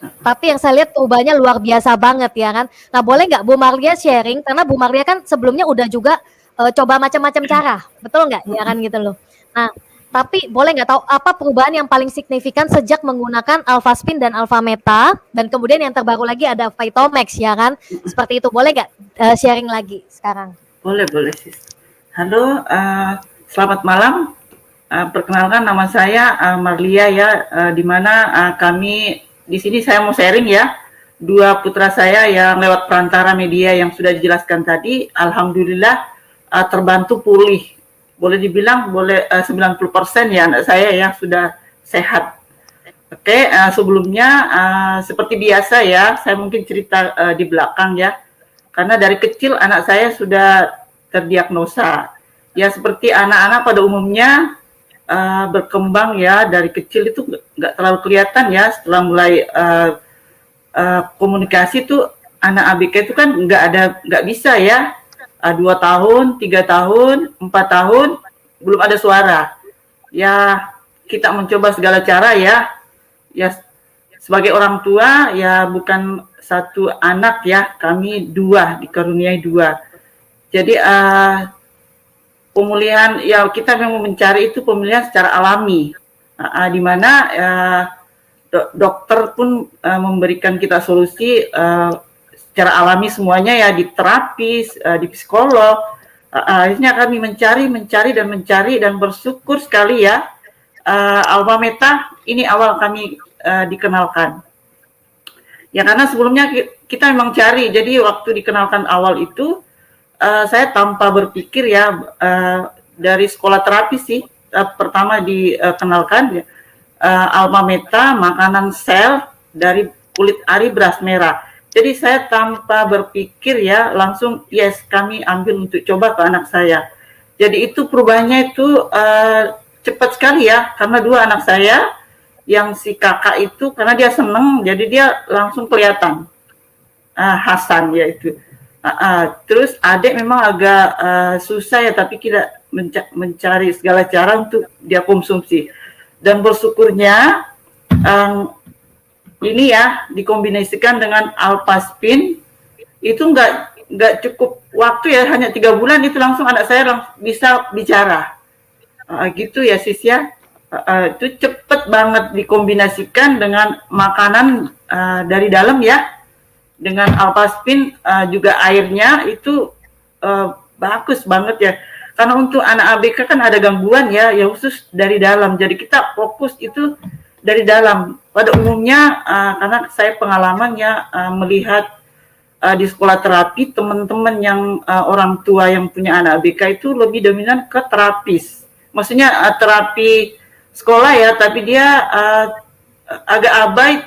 Tapi yang saya lihat perubahannya luar biasa banget ya kan. Nah, boleh nggak Bu Marlia sharing, karena Bu Marlia kan sebelumnya udah juga coba macam-macam cara, betul nggak? Ya kan gitu loh. Nah, tapi boleh nggak tahu apa perubahan yang paling signifikan sejak menggunakan alpha spin dan alpha meta, dan kemudian yang terbaru lagi ada Vitomax ya kan? Seperti itu, boleh nggak sharing lagi sekarang? Boleh sis. Halo, selamat malam. Perkenalkan nama saya Marlia ya, di mana kami di sini saya mau sharing ya. 2 putra saya yang lewat perantara media yang sudah dijelaskan tadi, alhamdulillah terbantu pulih boleh dibilang 90% ya anak saya ya sudah sehat. Oke, sebelumnya seperti biasa ya, saya mungkin cerita di belakang ya, karena dari kecil anak saya sudah terdiagnosa. Ya seperti anak-anak pada umumnya berkembang ya dari kecil itu nggak terlalu kelihatan ya, setelah mulai komunikasi tuh anak ABK itu kan nggak bisa ya, 2 tahun, 3 tahun, 4 tahun belum ada suara. Ya kita mencoba segala cara ya. Ya sebagai orang tua ya bukan satu anak ya, kami 2 dikaruniai 2. Jadi pemulihan ya kita memang mencari itu pemulihan secara alami, di mana dokter pun memberikan kita solusi secara alami semuanya ya, di terapis, di psikolog. Akhirnya kami mencari dan bersyukur sekali ya. Alpha Meta ini awal kami dikenalkan. Ya karena sebelumnya kita memang cari. Jadi waktu dikenalkan awal itu saya tanpa berpikir ya, dari sekolah terapi sih pertama dikenalkan Alpha Meta makanan sel dari kulit ari beras merah. Jadi saya tanpa berpikir ya langsung yes kami ambil untuk coba ke anak saya. Jadi itu perubahannya itu cepat sekali ya, karena 2 anak saya yang si kakak itu karena dia seneng jadi dia langsung kelihatan Hasan ya itu. Terus adik memang agak susah ya, tapi kita mencari segala cara untuk dia konsumsi. Dan bersyukurnya ini ya dikombinasikan dengan Alpaspin itu nggak cukup waktu ya, hanya 3 bulan itu langsung anak saya bisa bicara. Gitu ya sis ya, itu cepet banget dikombinasikan dengan makanan dari dalam ya, dengan Alpaspin juga airnya itu bagus banget ya, karena untuk anak ABK kan ada gangguan ya khusus dari dalam, jadi kita fokus itu dari dalam. Pada umumnya karena saya pengalaman ya melihat di sekolah terapi teman-teman yang orang tua yang punya anak ABK itu lebih dominan ke terapis. Maksudnya terapi sekolah ya, tapi dia agak abai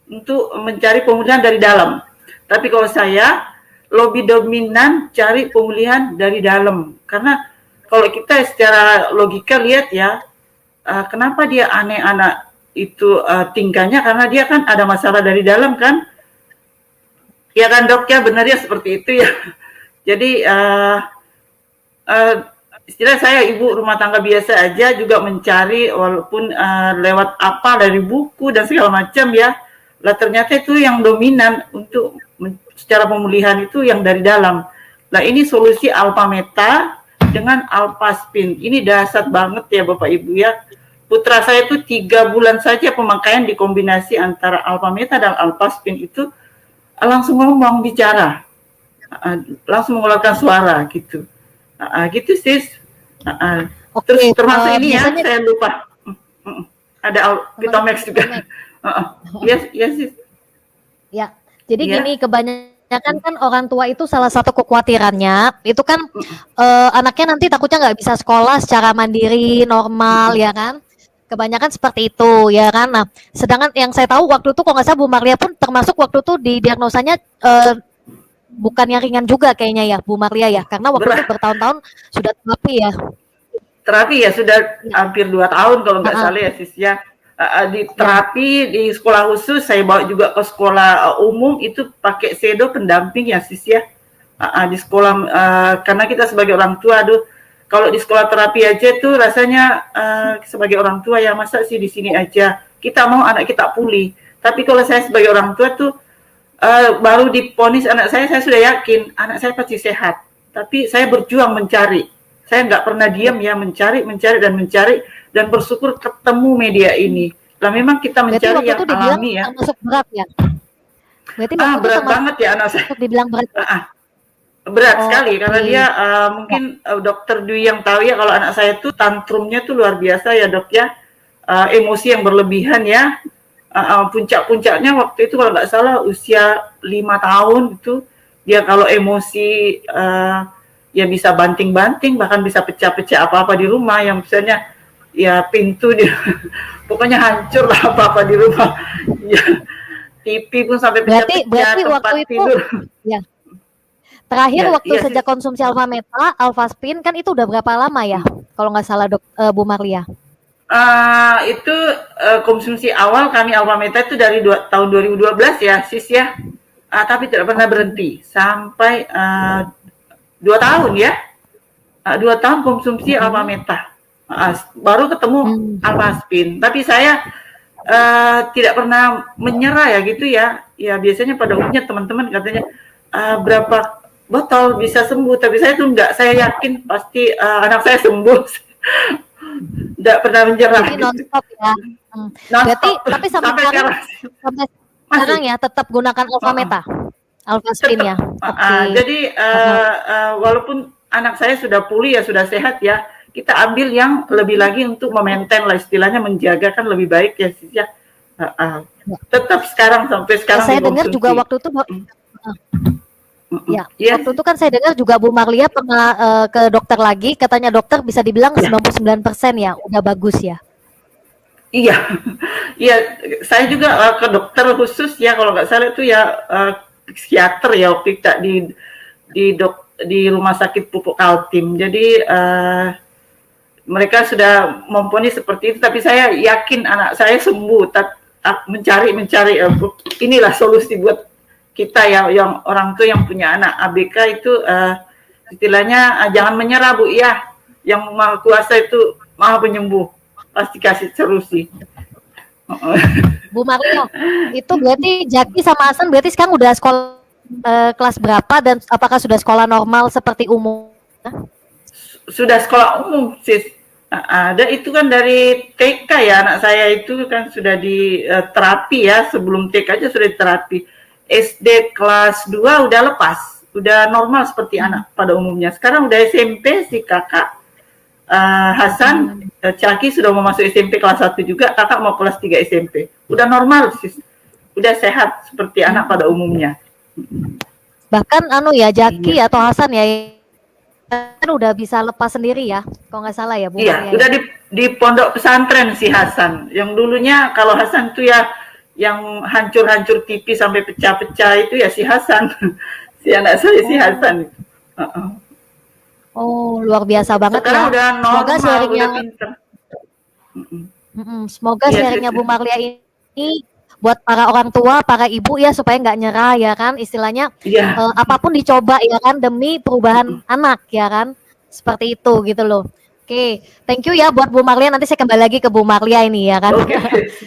untuk mencari pemulihan dari dalam. Tapi kalau saya lebih dominan cari pemulihan dari dalam, karena kalau kita secara logika lihat ya, kenapa dia aneh anak itu tingkahnya, karena dia kan ada masalah dari dalam kan, ya kan dok ya, benar ya seperti itu ya. Jadi istilah saya ibu rumah tangga biasa aja juga mencari walaupun lewat apa dari buku dan segala macam ya, lah ternyata itu yang dominan untuk secara pemulihan itu yang dari dalam. Nah ini solusi Alpha Meta dengan Alpaspin, ini dahsyat banget ya Bapak Ibu ya. Putra saya itu 3 bulan saja pemakaian dikombinasi antara Alpha Meta dan Alpaspin itu langsung ngomong, bicara, langsung mengeluarkan suara gitu. Gitu sis. Terus termasuk ini ya, saya lupa ada Vitamex juga. Yes sis. Ya, jadi gini, kebanyakan kan orang tua itu salah satu kekhawatirannya itu kan anaknya nanti takutnya nggak bisa sekolah secara mandiri normal ya kan. Kebanyakan seperti itu ya kan. Nah, sedangkan yang saya tahu waktu itu kalau nggak salah Bu Marlia pun termasuk waktu itu di diagnosanya bukan yang ringan juga kayaknya ya Bu Marlia ya, karena waktu itu bertahun-tahun sudah terapi ya. Terapi ya sudah hampir 2 tahun kalau nggak salah ya sis ya. Di terapi di sekolah khusus, saya bawa juga ke sekolah umum itu pakai sedo pendamping ya sis ya. Di sekolah karena kita sebagai orang tua, aduh kalau di sekolah terapi aja tuh rasanya sebagai orang tua ya masa sih di sini aja, kita mau anak kita pulih. Tapi kalau saya sebagai orang tua tuh baru diponis anak saya sudah yakin anak saya pasti sehat. Tapi saya berjuang mencari, saya nggak pernah diam ya, mencari dan bersyukur ketemu media ini. Lah memang kita mencari yang alami ya. Termasuk berat ya. Berarti berat banget ya anak saya. Dibilang berat. Berat sekali karena dia mungkin dokter Dwi yang tahu ya, kalau anak saya tuh tantrumnya tuh luar biasa ya dok ya, emosi yang berlebihan ya, puncak-puncaknya waktu itu kalau nggak salah usia 5 tahun itu dia kalau emosi ya bisa banting-banting, bahkan bisa pecah-pecah apa-apa di rumah, yang misalnya ya pintu dia pokoknya hancur lah apa-apa di rumah. Ya, TV pun sampai pecah-pecah, berarti tempat waktu itu tidur. ya. Terakhir Ya, waktu iya, sejak konsumsi Alpha Meta, Alphaspin kan itu udah berapa lama ya? Kalau nggak salah Bu Marlia. Itu konsumsi awal kami Alpha Meta itu dari tahun 2012 ya, Sis ya. Tapi tidak pernah berhenti sampai 2 tahun ya. 2 tahun konsumsi Alpha Meta. Baru ketemu Alphaspin. Tapi saya tidak pernah menyerah ya gitu ya. Ya biasanya pada umumnya teman-teman katanya berapa botol bisa sembuh, tapi saya tuh enggak, saya yakin pasti anak saya sembuh. Tidak pernah menyerah. Jadi non-stop ya. Berarti tapi sampai sekarang ya tetap gunakan Alpha Meta, Alphaspin ya. Jadi walaupun anak saya sudah pulih ya, sudah sehat ya, kita ambil yang lebih lagi untuk memaintain lah, istilahnya menjaga kan lebih baik ya Sis ya. Tetap sekarang sampai sekarang. Saya dengar juga waktu itu ya, waktu itu kan saya dengar juga Bu Marlia pernah ke dokter lagi, katanya dokter bisa dibilang 99% ya, udah bagus ya. Iya, iya, saya juga ke dokter khusus ya, kalau nggak salah itu ya psikiater ya waktu itu di rumah sakit Pupuk Kaltim. Jadi mereka sudah mempunyai seperti itu, tapi saya yakin anak saya sembuh. Mencari inilah solusi buat kita ya, yang orang tua yang punya anak ABK itu istilahnya jangan menyerah Bu ya, yang Maha Kuasa itu Maha Penyembuh, pasti kasih solusi. Bu Marlia, itu berarti Jaki sama Hasan berarti sekarang udah sekolah kelas berapa dan apakah sudah sekolah normal seperti umum? Sudah sekolah umum Sis. Ada itu kan dari TK ya, anak saya itu kan sudah di terapi ya, sebelum TK aja sudah di terapi. SD kelas 2 udah lepas, udah normal seperti anak pada umumnya. Sekarang udah SMP si kakak Hasan, Caki sudah mau masuk SMP kelas 1 juga, kakak mau kelas 3 SMP. Udah normal Sis, udah sehat seperti anak pada umumnya. Bahkan Jaki atau Hasan ya kan udah bisa lepas sendiri ya, kalau nggak salah ya Bu. Iya, udah di pondok pesantren si Hasan. Yang dulunya kalau Hasan tuh ya yang hancur-hancur TV sampai pecah-pecah itu ya si Hasan. Si anak saya si Hasan. Oh, luar biasa banget. Sekarang ya. Udah normal, semoga sharingnya semoga sharingnya Bu Marlia ini buat para orang tua, para ibu ya, supaya nggak nyerah ya kan, istilahnya apapun dicoba ya kan demi perubahan anak ya kan, seperti itu gitu loh. Oke, thank you ya buat Bu Marlia. Nanti saya kembali lagi ke Bu Marlia ini ya kan.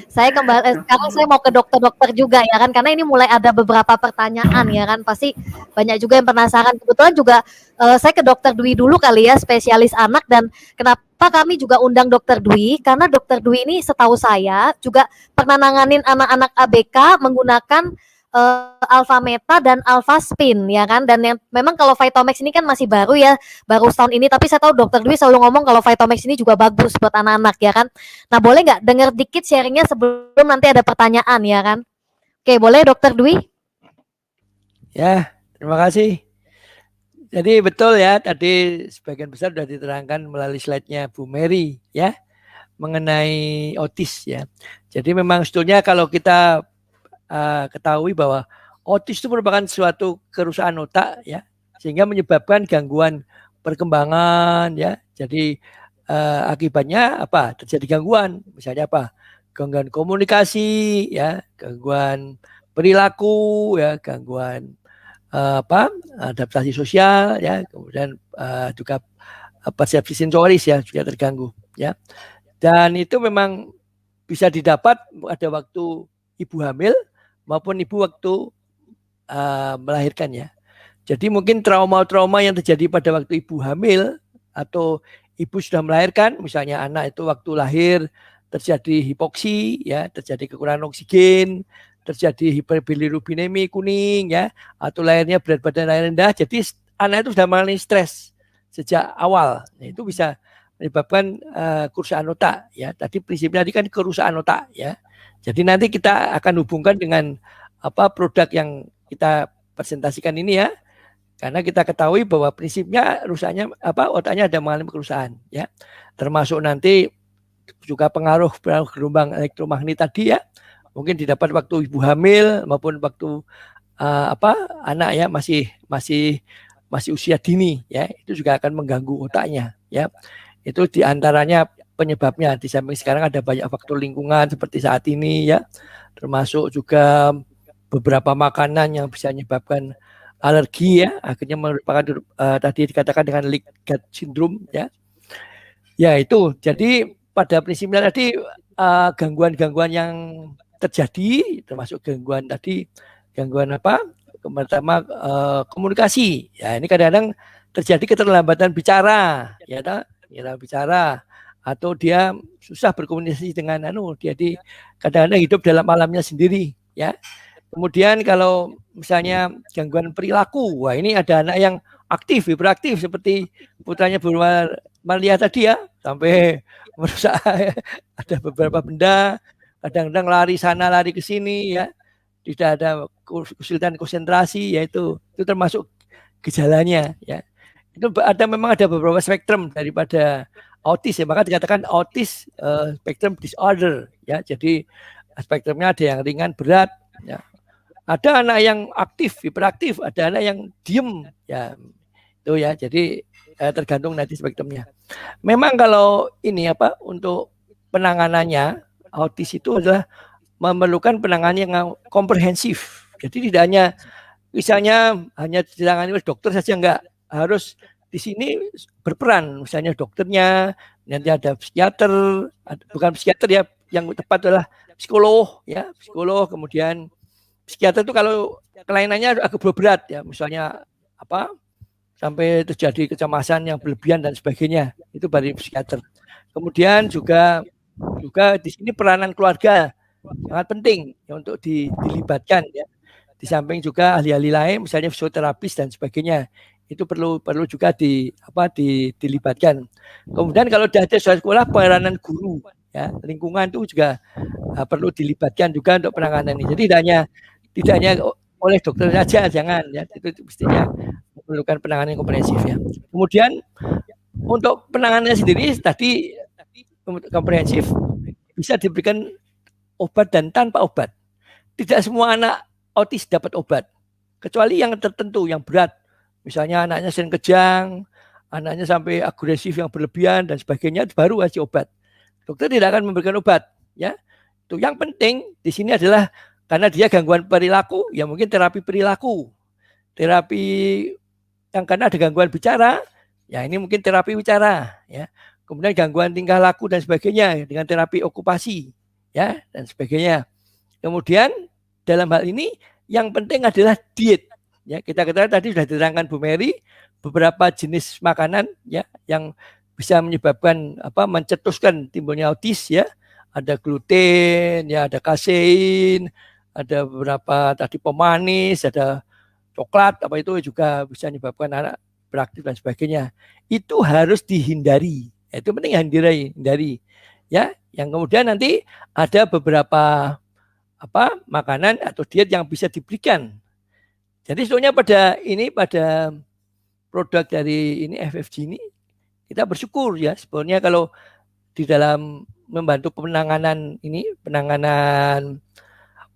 Saya sekarang saya mau ke dokter-dokter juga ya kan, karena ini mulai ada beberapa pertanyaan ya kan, pasti banyak juga yang penasaran. Kebetulan juga saya ke Dokter Dwi dulu kali ya, spesialis anak. Dan kenapa kami juga undang Dokter Dwi, karena Dokter Dwi ini setahu saya juga pernah nanganin anak-anak ABK menggunakan Alpha Meta dan Alphaspin ya kan. Dan yang memang kalau Vitomax ini kan masih baru ya, baru setahun ini, tapi saya tahu Dokter Dwi selalu ngomong kalau Vitomax ini juga bagus buat anak-anak ya kan. Nah, boleh nggak dengar dikit sharingnya sebelum nanti ada pertanyaan ya kan? Oke, boleh Dokter Dwi? Ya, terima kasih. Jadi betul ya, tadi sebagian besar sudah diterangkan melalui slide-nya Bu Mary ya, mengenai autis ya. Jadi memang sebetulnya kalau kita ketahui bahwa autis itu merupakan suatu kerusakan otak ya, sehingga menyebabkan gangguan perkembangan ya. Jadi akibatnya apa? Terjadi gangguan, misalnya apa? Gangguan komunikasi ya, gangguan perilaku ya, gangguan adaptasi sosial ya, kemudian juga persepsi sensoris ya juga terganggu ya. Dan itu memang bisa didapat pada waktu ibu hamil maupun ibu waktu melahirkan ya. Jadi mungkin trauma-trauma yang terjadi pada waktu ibu hamil atau ibu sudah melahirkan, misalnya anak itu waktu lahir terjadi hipoksi ya, terjadi kekurangan oksigen, terjadi hiperbilirubinemi kuning ya, atau lahirnya berat badan lahir rendah, jadi anak itu sudah mengalami stres sejak awal. Nah, itu bisa menyebabkan kerusakan otak ya. Tadi prinsipnya tadi kan kerusakan otak ya. Jadi nanti kita akan hubungkan dengan produk yang kita presentasikan ini ya. Karena kita ketahui bahwa prinsipnya rusaknya otaknya ada mengalami kerusakan ya. Termasuk nanti juga pengaruh gelombang elektromagnet tadi ya. Mungkin didapat waktu ibu hamil maupun waktu anak ya masih usia dini ya. Itu juga akan mengganggu otaknya ya. Itu diantaranya penyebabnya. Di samping sekarang ada banyak faktor lingkungan seperti saat ini ya. Termasuk juga beberapa makanan yang bisa menyebabkan alergi ya, akhirnya merupakan tadi dikatakan dengan leak gut syndrome ya. Ya itu, jadi pada prinsipnya tadi gangguan-gangguan yang terjadi, termasuk gangguan pertama komunikasi. Ya ini kadang-kadang terjadi keterlambatan bicara, ya bicara atau dia susah berkomunikasi dengan jadi kadang-kadang hidup dalam alamnya sendiri ya. Kemudian kalau misalnya gangguan perilaku, wah ini ada anak yang aktif, hiperaktif seperti putranya Bu Malia tadi ya, sampai merusak ada beberapa benda, kadang-kadang lari sana lari ke sini ya, tidak ada kesulitan konsentrasi, yaitu itu termasuk gejalanya ya. Itu memang ada beberapa spektrum daripada autis ya, maka dikatakan autis spectrum disorder ya. Jadi spektrumnya ada yang ringan, berat ya. Ada anak yang aktif, hiperaktif, ada anak yang diem, ya itu ya. Jadi tergantung nanti spektrumnya. Memang kalau ini untuk penanganannya autis itu adalah memerlukan penanganan yang komprehensif. Jadi tidak hanya misalnya hanya ditangani oleh dokter saja, enggak, harus di sini berperan. Misalnya dokternya, nanti ada psikiater, bukan psikiater ya, yang tepat adalah psikolog ya, psikolog, kemudian psikiater itu kalau kelainannya agak berat ya, misalnya sampai terjadi kecemasan yang berlebihan dan sebagainya, itu dari psikiater. Kemudian juga di sini peranan keluarga sangat penting ya, untuk dilibatkan ya. Di samping juga ahli-ahli lain, misalnya fisioterapis dan sebagainya, itu perlu juga dilibatkan. Kemudian kalau sudah ada sekolah, peranan guru ya, lingkungan itu juga perlu dilibatkan juga untuk penanganan ini. Jadi tidak hanya oleh dokter saja, jangan ya, itu mestinya memerlukan penanganan yang komprehensif ya. Kemudian untuk penanganannya sendiri tadi komprehensif bisa diberikan obat dan tanpa obat. Tidak semua anak autis dapat obat, kecuali yang tertentu yang berat, misalnya anaknya sering kejang, anaknya sampai agresif yang berlebihan dan sebagainya, baru kasih obat. Dokter tidak akan memberikan obat ya. Itu yang penting di sini adalah karena dia gangguan perilaku, ya mungkin terapi perilaku. Terapi yang karena ada gangguan bicara, ya ini mungkin terapi bicara, ya. Kemudian gangguan tingkah laku dan sebagainya dengan terapi okupasi, ya, dan sebagainya. Kemudian dalam hal ini yang penting adalah diet. Ya, kita ketahui tadi sudah diterangkan Bu Mary beberapa jenis makanan ya yang bisa menyebabkan mencetuskan timbulnya autis ya. Ada gluten, ya ada kasein, ada beberapa tadi pemanis, ada coklat, itu juga bisa menyebabkan anak beraktif dan sebagainya. Itu harus dihindari. Itu penting hindari. Ya, yang kemudian nanti ada beberapa makanan atau diet yang bisa diberikan. Jadi sebetulnya pada produk dari ini FFG ini kita bersyukur ya, sebetulnya kalau di dalam membantu penanganan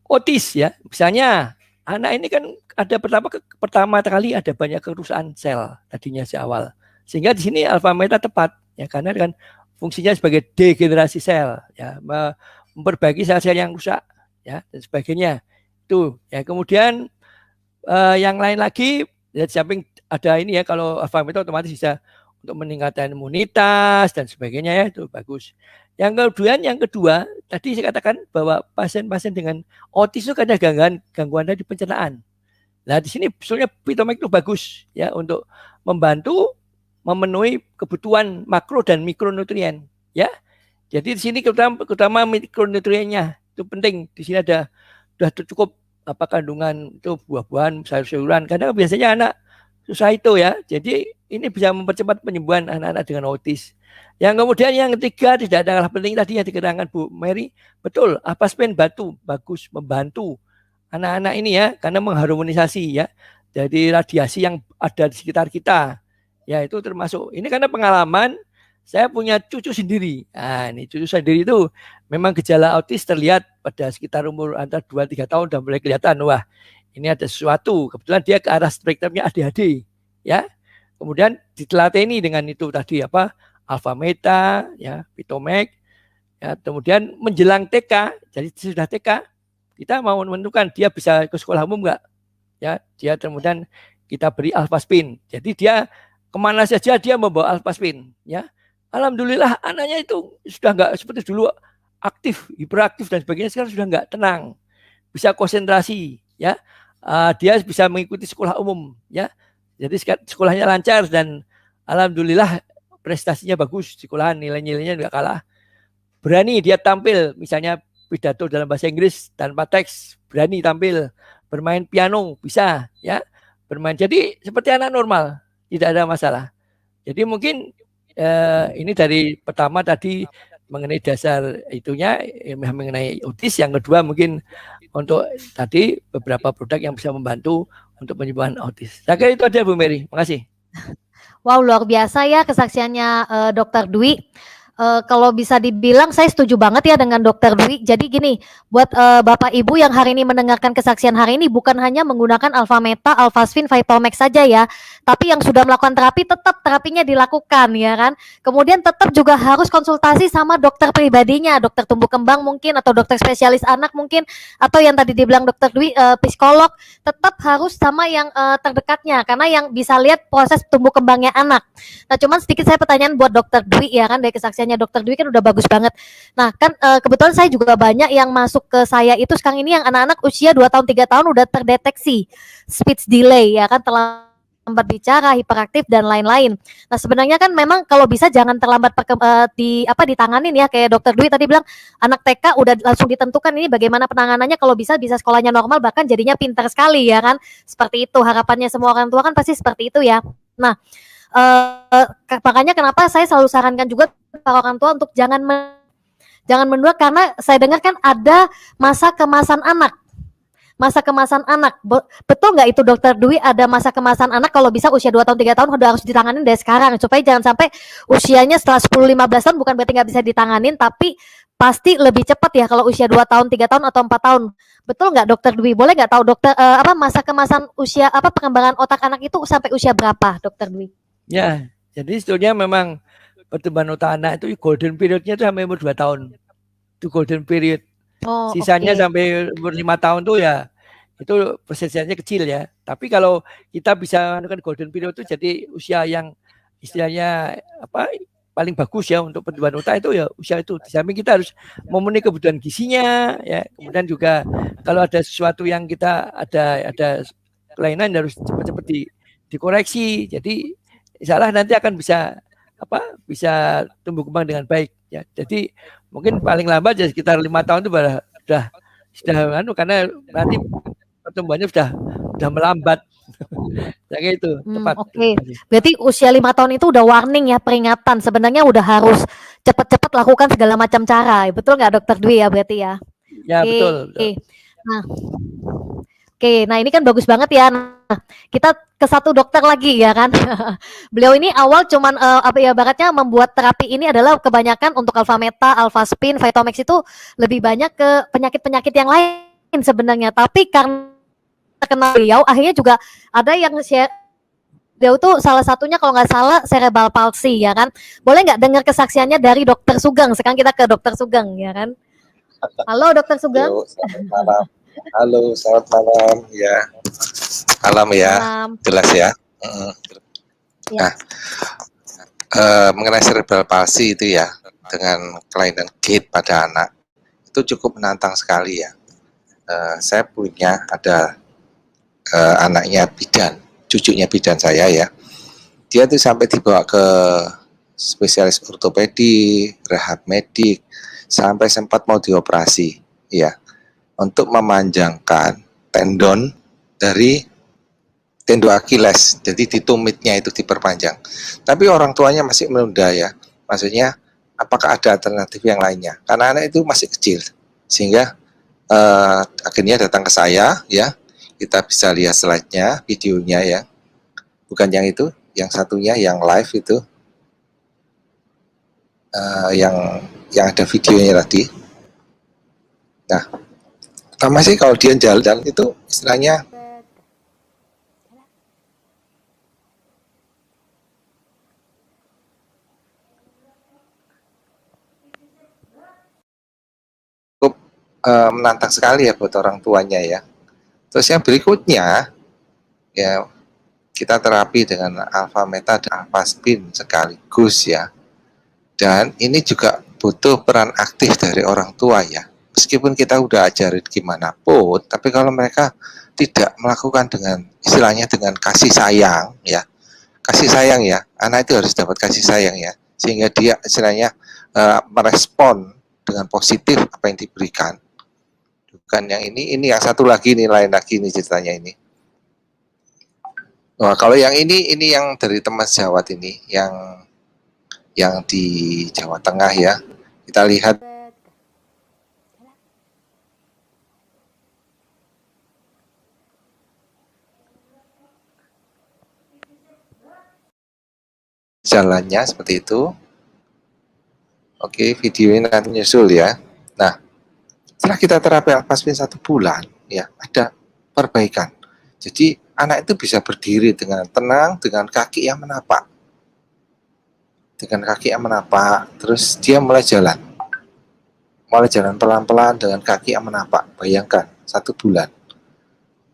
autis ya. Misalnya anak ini kan ada pertama kali ada banyak kerusakan sel tadinya awal. Sehingga di sini alfa meta tepat ya, karena kan fungsinya sebagai degenerasi sel ya, memperbaiki sel-sel yang rusak ya dan sebagainya. Itu ya. Kemudian yang lain lagi ya, di samping ada ini ya, kalau alfa meta otomatis bisa untuk meningkatkan imunitas dan sebagainya ya, itu bagus. Yang kedua tadi saya katakan bahwa pasien-pasien dengan autis itu ada gangguan dari pencernaan. Nah di sini sebetulnya Pitomax itu bagus ya untuk membantu memenuhi kebutuhan makro dan mikronutrien ya. Jadi di sini terutama mikronutriennya itu penting. Di sini sudah cukup kandungan itu buah-buahan, sayur-sayuran. Karena biasanya anak susah itu ya. Jadi ini bisa mempercepat penyembuhan anak-anak dengan autis. Yang kemudian yang ketiga tidak ada kalah penting tadi yang diterangkan Bu Mary, betul, Apaspen bagus membantu anak-anak ini ya, karena mengharmonisasi ya dari radiasi yang ada di sekitar kita. Ya itu termasuk, ini karena pengalaman, saya punya cucu sendiri. Nah ini cucu sendiri itu memang gejala autis terlihat pada sekitar umur antara 2-3 tahun dan mulai kelihatan, wah ini ada sesuatu. Kebetulan dia ke arah spektrumnya ADHD. Ya, kemudian ditelateni dengan itu tadi apa, alfa meta, ya, pitomek. Ya, kemudian menjelang TK, jadi sudah TK, kita mau menentukan dia bisa ke sekolah umum enggak. Ya, dia kemudian kita beri alfa spin. Jadi dia kemana saja dia membawa alfa spin. Ya, alhamdulillah anaknya itu sudah enggak seperti dulu aktif, hiperaktif dan sebagainya, sekarang sudah enggak tenang, bisa konsentrasi. Ya, dia bisa mengikuti sekolah umum. Ya, jadi sekolahnya lancar dan alhamdulillah prestasinya bagus, sekolahan nilai-nilainya enggak kalah. Berani dia tampil, misalnya pidato dalam bahasa Inggris tanpa teks, berani tampil, bermain piano bisa, ya, bermain. Jadi seperti anak normal, tidak ada masalah. Jadi mungkin ini dari pertama tadi mengenai dasar itunya, mengenai autis. Yang kedua mungkin untuk tadi beberapa produk yang bisa membantu untuk penyembuhan autis. Saya kira itu aja Bu Mary, makasih. Wow, luar biasa ya kesaksiannya Dokter Dwi. Kalau bisa dibilang saya setuju banget ya dengan Dokter Dwi. Jadi gini, buat Bapak Ibu yang hari ini mendengarkan kesaksian hari ini, bukan hanya menggunakan alfa meta, alfa spin, Vitomax saja ya, tapi yang sudah melakukan terapi tetap terapinya dilakukan ya kan. Kemudian tetap juga harus konsultasi sama dokter pribadinya, dokter tumbuh kembang mungkin, atau dokter spesialis anak mungkin, atau yang tadi dibilang Dokter Dwi psikolog. Tetap harus sama yang terdekatnya, karena yang bisa lihat proses tumbuh kembangnya anak. Nah, cuman sedikit saya pertanyaan buat Dokter Dwi ya kan, dari kesaksian Dokter Dwi kan udah bagus banget. Nah kan kebetulan saya juga banyak yang masuk ke saya itu sekarang ini yang anak-anak usia 2 tahun 3 tahun udah terdeteksi speech delay ya kan, terlambat bicara, hiperaktif dan lain-lain. Nah sebenarnya kan memang kalau bisa jangan terlambat ditanganin ya, kayak Dokter Dwi tadi bilang anak TK udah langsung ditentukan ini bagaimana penanganannya, kalau bisa sekolahnya normal bahkan jadinya pintar sekali ya kan. Seperti itu harapannya semua orang tua kan pasti seperti itu ya. Nah makanya kenapa saya selalu sarankan juga para orang tua untuk jangan menunda, karena saya dengar kan ada masa kemasan anak. Masa kemasan anak, betul nggak itu Dokter Dwi, ada masa kemasan anak kalau bisa usia 2 tahun 3 tahun udah harus ditanganin dari sekarang, supaya jangan sampai usianya setelah 10-15 tahun bukan berarti nggak bisa ditanganin, tapi pasti lebih cepat ya kalau usia 2 tahun 3 tahun atau 4 tahun. Betul nggak Dokter Dwi? Boleh nggak tahu dokter masa kemasan usia perkembangan otak anak itu sampai usia berapa Dokter Dwi? Ya, jadi sebetulnya memang pertumbuhan otak anak itu golden periodnya itu sampai umur 2 tahun. Itu golden period. Oh, sisanya sampai umur 5 tahun tuh ya itu persentase kecil ya. Tapi kalau kita bisa menemukan golden period itu jadi usia yang istilahnya paling bagus ya untuk pertumbuhan otak itu ya usia itu. Di samping kita harus memenuhi kebutuhan gizinya ya. Kemudian juga kalau ada sesuatu yang kita ada kelainan harus cepat-cepat dikoreksi. Jadi insyaallah nanti akan bisa tumbuh kembang dengan baik ya. Jadi mungkin paling lambat ya sekitar 5 tahun itu sudah karena nanti pertumbuhannya sudah melambat. Kayak itu tepat. Oke. Berarti usia 5 tahun itu udah warning ya, peringatan. Sebenarnya udah harus cepat-cepat lakukan segala macam cara. Betul nggak Dokter Dwi ya berarti ya? Ya betul. Nah ini kan bagus banget ya. Nah, kita ke satu dokter lagi ya kan. Beliau ini awal cuman ibaratnya membuat terapi ini adalah kebanyakan untuk alfa meta, alfa spin, Vitomax itu lebih banyak ke penyakit-penyakit yang lain sebenarnya. Tapi karena kenal beliau, akhirnya juga ada yang share. Beliau tuh salah satunya kalau nggak salah cerebral palsy ya kan. Boleh nggak dengar kesaksiannya dari Dokter Sugeng? Sekarang kita ke Dokter Sugeng ya kan. Halo Dokter Sugeng. Halo, selamat malam ya. Malam ya. Malam. Jelas ya. Nah, mengenai cerebral palsy itu ya, dengan kelainan gait pada anak itu cukup menantang sekali ya. Saya punya ada anaknya bidan, cucunya bidan saya ya. Dia tuh sampai dibawa ke spesialis ortopedi, rehab medik, sampai sempat mau dioperasi ya, untuk memanjangkan tendon dari tendon Achilles, jadi di tumitnya itu diperpanjang. Tapi orang tuanya masih menunda ya, maksudnya apakah ada alternatif yang lainnya? Karena anak itu masih kecil, sehingga akhirnya datang ke saya ya. Kita bisa lihat slide-nya, videonya ya. Bukan yang itu, yang satunya yang live itu. Yang ada videonya tadi. Nah, pertama sih kalau dia jalan itu istilahnya cukup menantang sekali ya buat orang tuanya ya. Terus yang berikutnya ya kita terapi dengan alfa meta dan alfa spin sekaligus ya. Dan ini juga butuh peran aktif dari orang tua ya. Meskipun kita udah ajarin gimana pun, tapi kalau mereka tidak melakukan dengan istilahnya dengan kasih sayang ya. Kasih sayang ya, anak itu harus dapat kasih sayang ya. Sehingga dia istilahnya merespon dengan positif apa yang diberikan. Bukan yang ini yang satu lagi nih, lain lagi nih ceritanya ini. Wah, kalau yang ini yang dari teman sejawat ini, yang di Jawa Tengah ya. Kita lihat jalannya seperti itu. Oke, video ini nanti nyusul ya. Nah, setelah kita terapi alfa spin 1 bulan, ya ada perbaikan. Jadi anak itu bisa berdiri dengan tenang, dengan kaki yang menapak. Dengan kaki yang menapak, terus dia mulai jalan. Mulai jalan pelan-pelan dengan kaki yang menapak. Bayangkan, 1 bulan.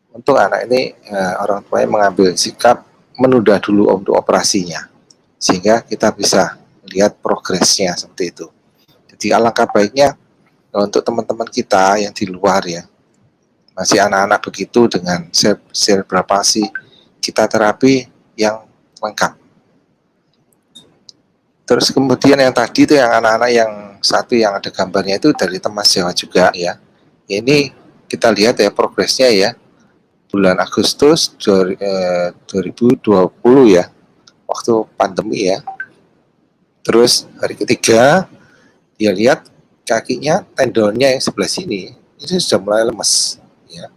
Untuk anak ini, orang tuanya mengambil sikap menunda dulu untuk operasinya. Sehingga kita bisa lihat progresnya seperti itu. Jadi alangkah baiknya untuk teman-teman kita yang di luar ya, masih anak-anak begitu dengan cerebral palsy, kita terapi yang lengkap. Terus kemudian yang tadi itu yang anak-anak yang satu yang ada gambarnya itu dari teman Jawa juga ya. Ini kita lihat ya progresnya ya. Bulan Agustus 2020 ya, waktu pandemi ya. Terus hari ketiga dia lihat kakinya, tendonnya yang sebelah sini itu sudah mulai lemes ya.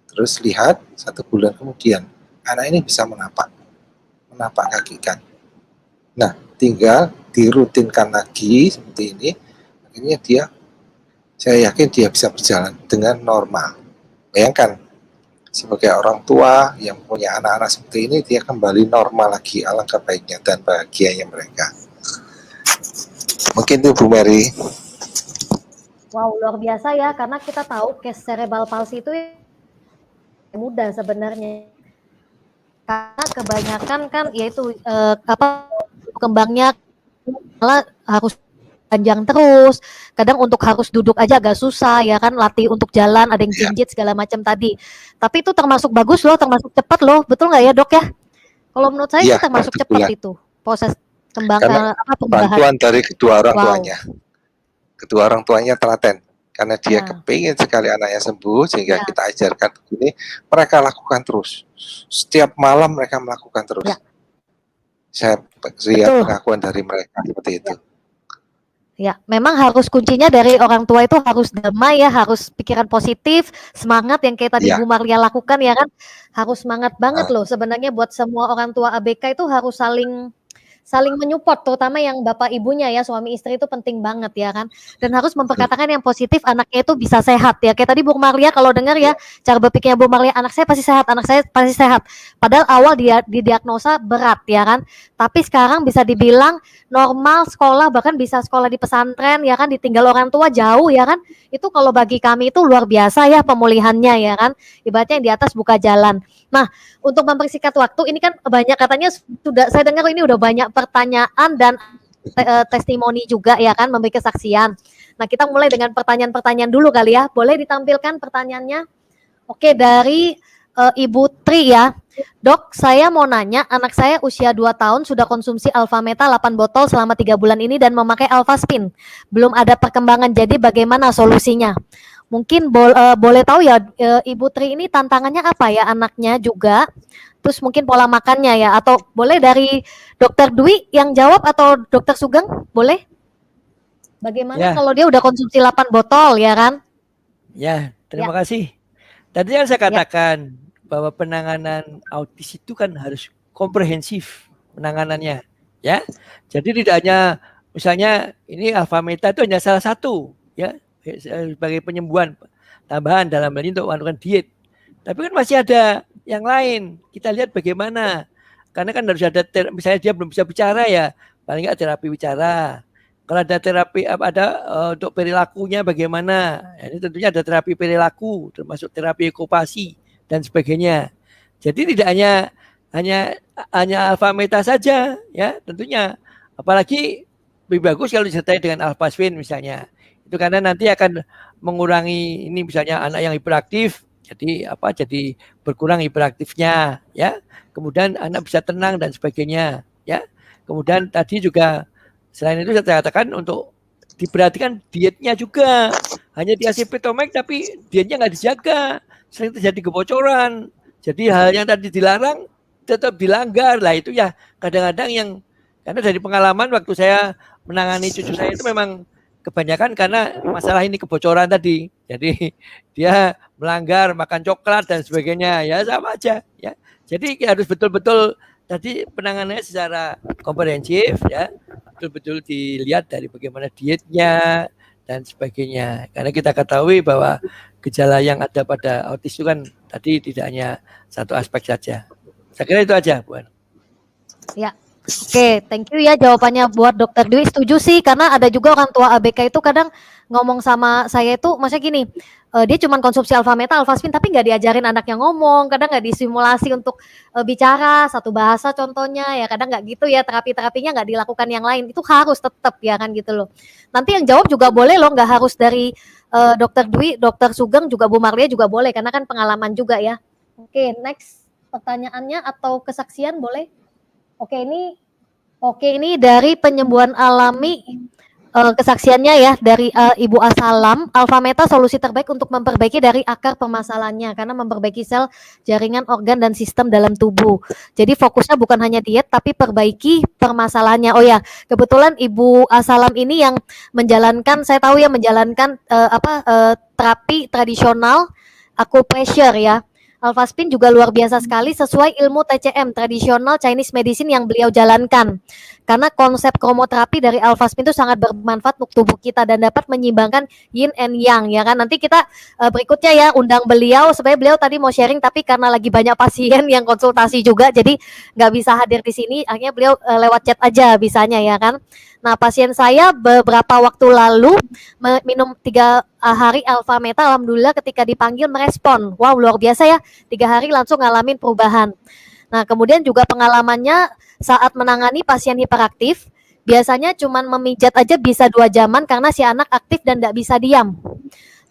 Terus lihat 1 bulan kemudian anak ini bisa menapak kaki kan. Nah, tinggal dirutinkan lagi seperti ini, akhirnya saya yakin dia bisa berjalan dengan normal. Bayangkan, sebagai orang tua yang punya anak-anak seperti ini, dia kembali normal lagi, alangkah baiknya dan bahagianya mereka. Mungkin itu Bu Mary. Wow, luar biasa ya, karena kita tahu case cerebral palsy itu mudah sebenarnya. Karena kebanyakan kan yaitu kembangnya malah harus panjang terus, kadang untuk harus duduk aja agak susah ya kan, latih untuk jalan ada yang jinjit segala macam tadi. Tapi itu termasuk bagus loh, termasuk cepat loh, betul nggak ya dok ya? Kalau menurut saya itu termasuk cepat itu proses kembangkan perubahan. Bantuan dari kedua orang tuanya, kedua orang tuanya telaten, karena dia kepingin sekali anaknya sembuh sehingga kita ajarkan begini, mereka lakukan terus, setiap malam mereka melakukan terus. Saya lihat pengakuan dari mereka seperti itu. Ya, memang harus kuncinya dari orang tua itu harus damai ya, harus pikiran positif, semangat yang kayak tadi Bu Marlia lakukan ya kan, harus semangat banget loh sebenarnya buat semua orang tua ABK itu harus saling menyupport, terutama yang bapak ibunya ya, suami istri itu penting banget ya kan, dan harus memperkatakan yang positif, anaknya itu bisa sehat ya, kayak tadi Bu Marlia kalau dengar ya, cara berpikirnya Bu Marlia, anak saya pasti sehat, anak saya pasti sehat, padahal awal dia didiagnosa berat ya kan, tapi sekarang bisa dibilang normal sekolah, bahkan bisa sekolah di pesantren ya kan, ditinggal orang tua jauh ya kan, itu kalau bagi kami itu luar biasa ya pemulihannya ya kan, ibaratnya yang di atas buka jalan. Nah, untuk mempersingkat waktu, ini kan banyak katanya sudah saya dengar ini udah banyak pertanyaan dan testimoni juga ya kan, memberi kesaksian. Nah, kita mulai dengan pertanyaan-pertanyaan dulu kali ya. Boleh ditampilkan pertanyaannya? Oke, dari Ibu Tri ya. Dok, saya mau nanya, anak saya usia 2 tahun sudah konsumsi Alpha Meta 8 botol selama 3 bulan ini dan memakai Alpha Spin. Belum ada perkembangan, jadi bagaimana solusinya? Mungkin boleh tahu ya Ibu Tri ini tantangannya apa ya anaknya juga, terus mungkin pola makannya ya, atau boleh dari Dokter Dwi yang jawab atau Dokter Sugeng boleh? Bagaimana kalau dia udah konsumsi 8 botol ya kan? Ya, terima kasih. Tadi yang saya katakan bahwa penanganan autis itu kan harus komprehensif penanganannya, ya. Jadi tidak hanya misalnya ini alfa meta itu hanya salah satu, ya, sebagai penyembuhan tambahan dalam hal ini untuk melakukan diet. Tapi kan masih ada yang lain. Kita lihat bagaimana. Karena kan harus ada misalnya dia belum bisa bicara ya, paling nggak terapi bicara. Kalau ada terapi untuk perilakunya bagaimana? Ya, ini tentunya ada terapi perilaku, termasuk terapi okupasi dan sebagainya. Jadi tidak hanya alfa meta saja, ya tentunya. Apalagi lebih bagus kalau disertai dengan alfasfin misalnya. Itu karena nanti akan mengurangi ini misalnya anak yang hiperaktif, jadi berkurang hiperaktifnya, ya. Kemudian anak bisa tenang dan sebagainya, ya. Kemudian tadi juga selain itu saya katakan untuk diperhatikan dietnya juga. Hanya dikasih Vitomax tapi dietnya nggak dijaga, sering terjadi kebocoran. Jadi hal yang tadi dilarang tetap dilanggar. Lah itu ya kadang-kadang karena dari pengalaman waktu saya menangani cucu saya itu memang kebanyakan karena masalah ini kebocoran tadi. Jadi dia melanggar makan coklat dan sebagainya, ya sama aja, ya. Jadi harus betul-betul tadi penanganannya secara komprehensif, ya, betul-betul dilihat dari bagaimana dietnya dan sebagainya. Karena kita ketahui bahwa gejala yang ada pada autis itu kan tadi tidak hanya satu aspek saja. Saya kira itu aja, Bu. Ya, oke, thank you ya jawabannya buat Dokter Dwi. Setuju sih, karena ada juga orang tua ABK itu kadang ngomong sama saya itu, maksudnya gini, dia cuma konsumsi alfa meta, alfaspin, tapi nggak diajarin anaknya ngomong, kadang nggak disimulasi untuk bicara satu bahasa contohnya, ya kadang nggak gitu ya, terapi-terapinya nggak dilakukan yang lain, itu harus tetap ya kan gitu loh. Nanti yang jawab juga boleh loh, nggak harus dari Dokter Dwi, Dokter Sugeng juga Bu Marlia juga boleh, karena kan pengalaman juga ya. Oke, next pertanyaannya atau kesaksian boleh? Oke, ini dari penyembuhan alami, kesaksiannya ya dari Ibu Asalam. Alfa meta solusi terbaik untuk memperbaiki dari akar permasalahannya, karena memperbaiki sel, jaringan, organ dan sistem dalam tubuh. Jadi fokusnya bukan hanya diet tapi perbaiki permasalahannya. Oh ya, kebetulan Ibu Asalam ini yang menjalankan, saya tahu ya, menjalankan terapi tradisional acupressure ya. Alfaspin juga luar biasa sekali sesuai ilmu TCM, tradisional Chinese medicine yang beliau jalankan. Karena konsep kromoterapi dari alfaspin itu sangat bermanfaat untuk tubuh kita dan dapat menyeimbangkan yin and yang, ya kan. Nanti kita berikutnya ya undang beliau, sebenarnya beliau tadi mau sharing tapi karena lagi banyak pasien yang konsultasi juga jadi nggak bisa hadir di sini, akhirnya beliau lewat chat aja bisanya ya kan. Nah, pasien saya beberapa waktu lalu minum 3 hari alfa meta, alhamdulillah ketika dipanggil merespon. Wow, luar biasa ya, 3 hari langsung ngalamin perubahan. Nah, kemudian juga pengalamannya saat menangani pasien hiperaktif, biasanya cuman memijat aja bisa 2 jaman karena si anak aktif dan nggak bisa diam.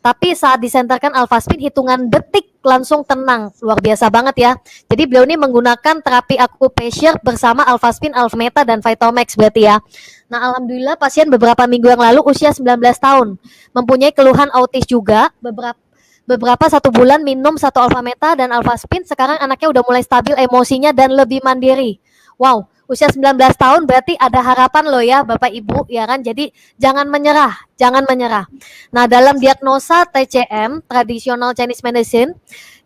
Tapi saat disenterkan alfaspin, hitungan detik langsung tenang. Luar biasa banget ya. Jadi beliau ini menggunakan terapi acupressure bersama alfaspin, alfameta, dan Vitomax berarti ya. Nah, alhamdulillah pasien beberapa minggu yang lalu usia 19 tahun. Mempunyai keluhan autis juga. Beberapa 1 bulan minum 1 alfameta dan alfaspin. Sekarang anaknya udah mulai stabil emosinya dan lebih mandiri. Wow. Usia 19 tahun berarti ada harapan loh ya Bapak Ibu, ya kan. Jadi jangan menyerah. Nah, dalam diagnosa TCM, tradisional Chinese medicine,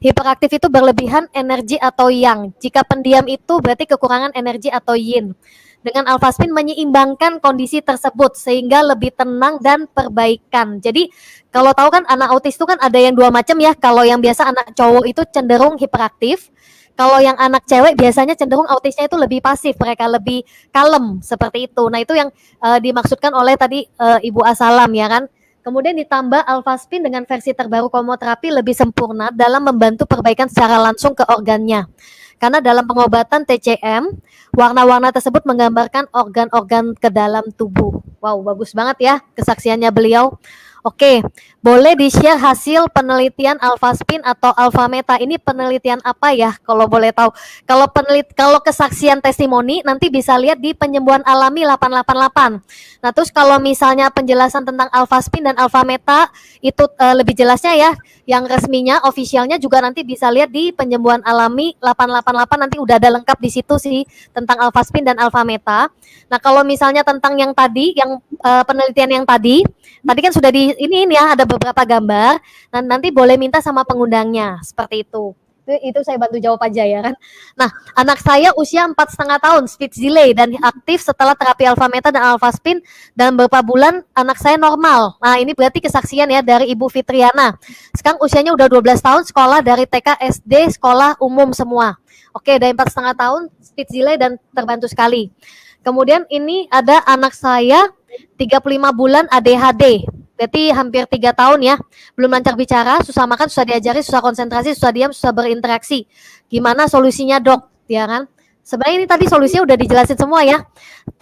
hiperaktif itu berlebihan energi atau yang. Jika pendiam itu berarti kekurangan energi atau yin. Dengan alfaspin menyeimbangkan kondisi tersebut sehingga lebih tenang dan perbaikan. Jadi kalau tahu kan anak autis itu kan ada yang 2 macam ya. Kalau yang biasa anak cowok itu cenderung hiperaktif. Kalau yang anak cewek biasanya cenderung autisnya itu lebih pasif, mereka lebih kalem seperti itu. Nah, itu yang dimaksudkan oleh tadi Ibu Asalam ya kan. Kemudian ditambah alfaspin dengan versi terbaru kromoterapi lebih sempurna dalam membantu perbaikan secara langsung ke organnya. Karena dalam pengobatan TCM, warna-warna tersebut menggambarkan organ-organ ke dalam tubuh. Wow, bagus banget ya kesaksiannya beliau. Oke, boleh di-share hasil penelitian alfaspin atau alfameta. Ini penelitian apa ya kalau boleh tahu? Kalau kesaksian testimoni nanti bisa lihat di penyembuhan alami 888. Nah, terus kalau misalnya penjelasan tentang alfaspin dan alfameta itu lebih jelasnya ya, yang resminya, officialnya juga nanti bisa lihat di penyembuhan alami 888, nanti udah ada lengkap di situ sih tentang alfaspin dan alfameta. Nah, kalau misalnya tentang yang tadi, yang penelitian yang tadi kan sudah di ini ya, ada beberapa gambar. Nanti boleh minta sama pengundangnya seperti itu. Itu saya bantu jawab aja ya kan. Nah, anak saya usia 4,5 tahun, speech delay dan aktif setelah terapi alfa meta dan alfa spin dan beberapa bulan anak saya normal. Nah, ini berarti kesaksian ya dari Ibu Fitriana. Sekarang usianya udah 12 tahun, sekolah dari TK, SD, sekolah umum semua. Oke, dari 4,5 tahun, speech delay dan terbantu sekali. Kemudian ini ada anak saya 35 bulan ADHD. Berarti hampir 3 tahun ya, belum lancar bicara, susah makan, susah diajari, susah konsentrasi, susah diam, susah berinteraksi. Gimana solusinya dok? Ya kan? Sebenarnya ini tadi solusinya udah dijelasin semua ya.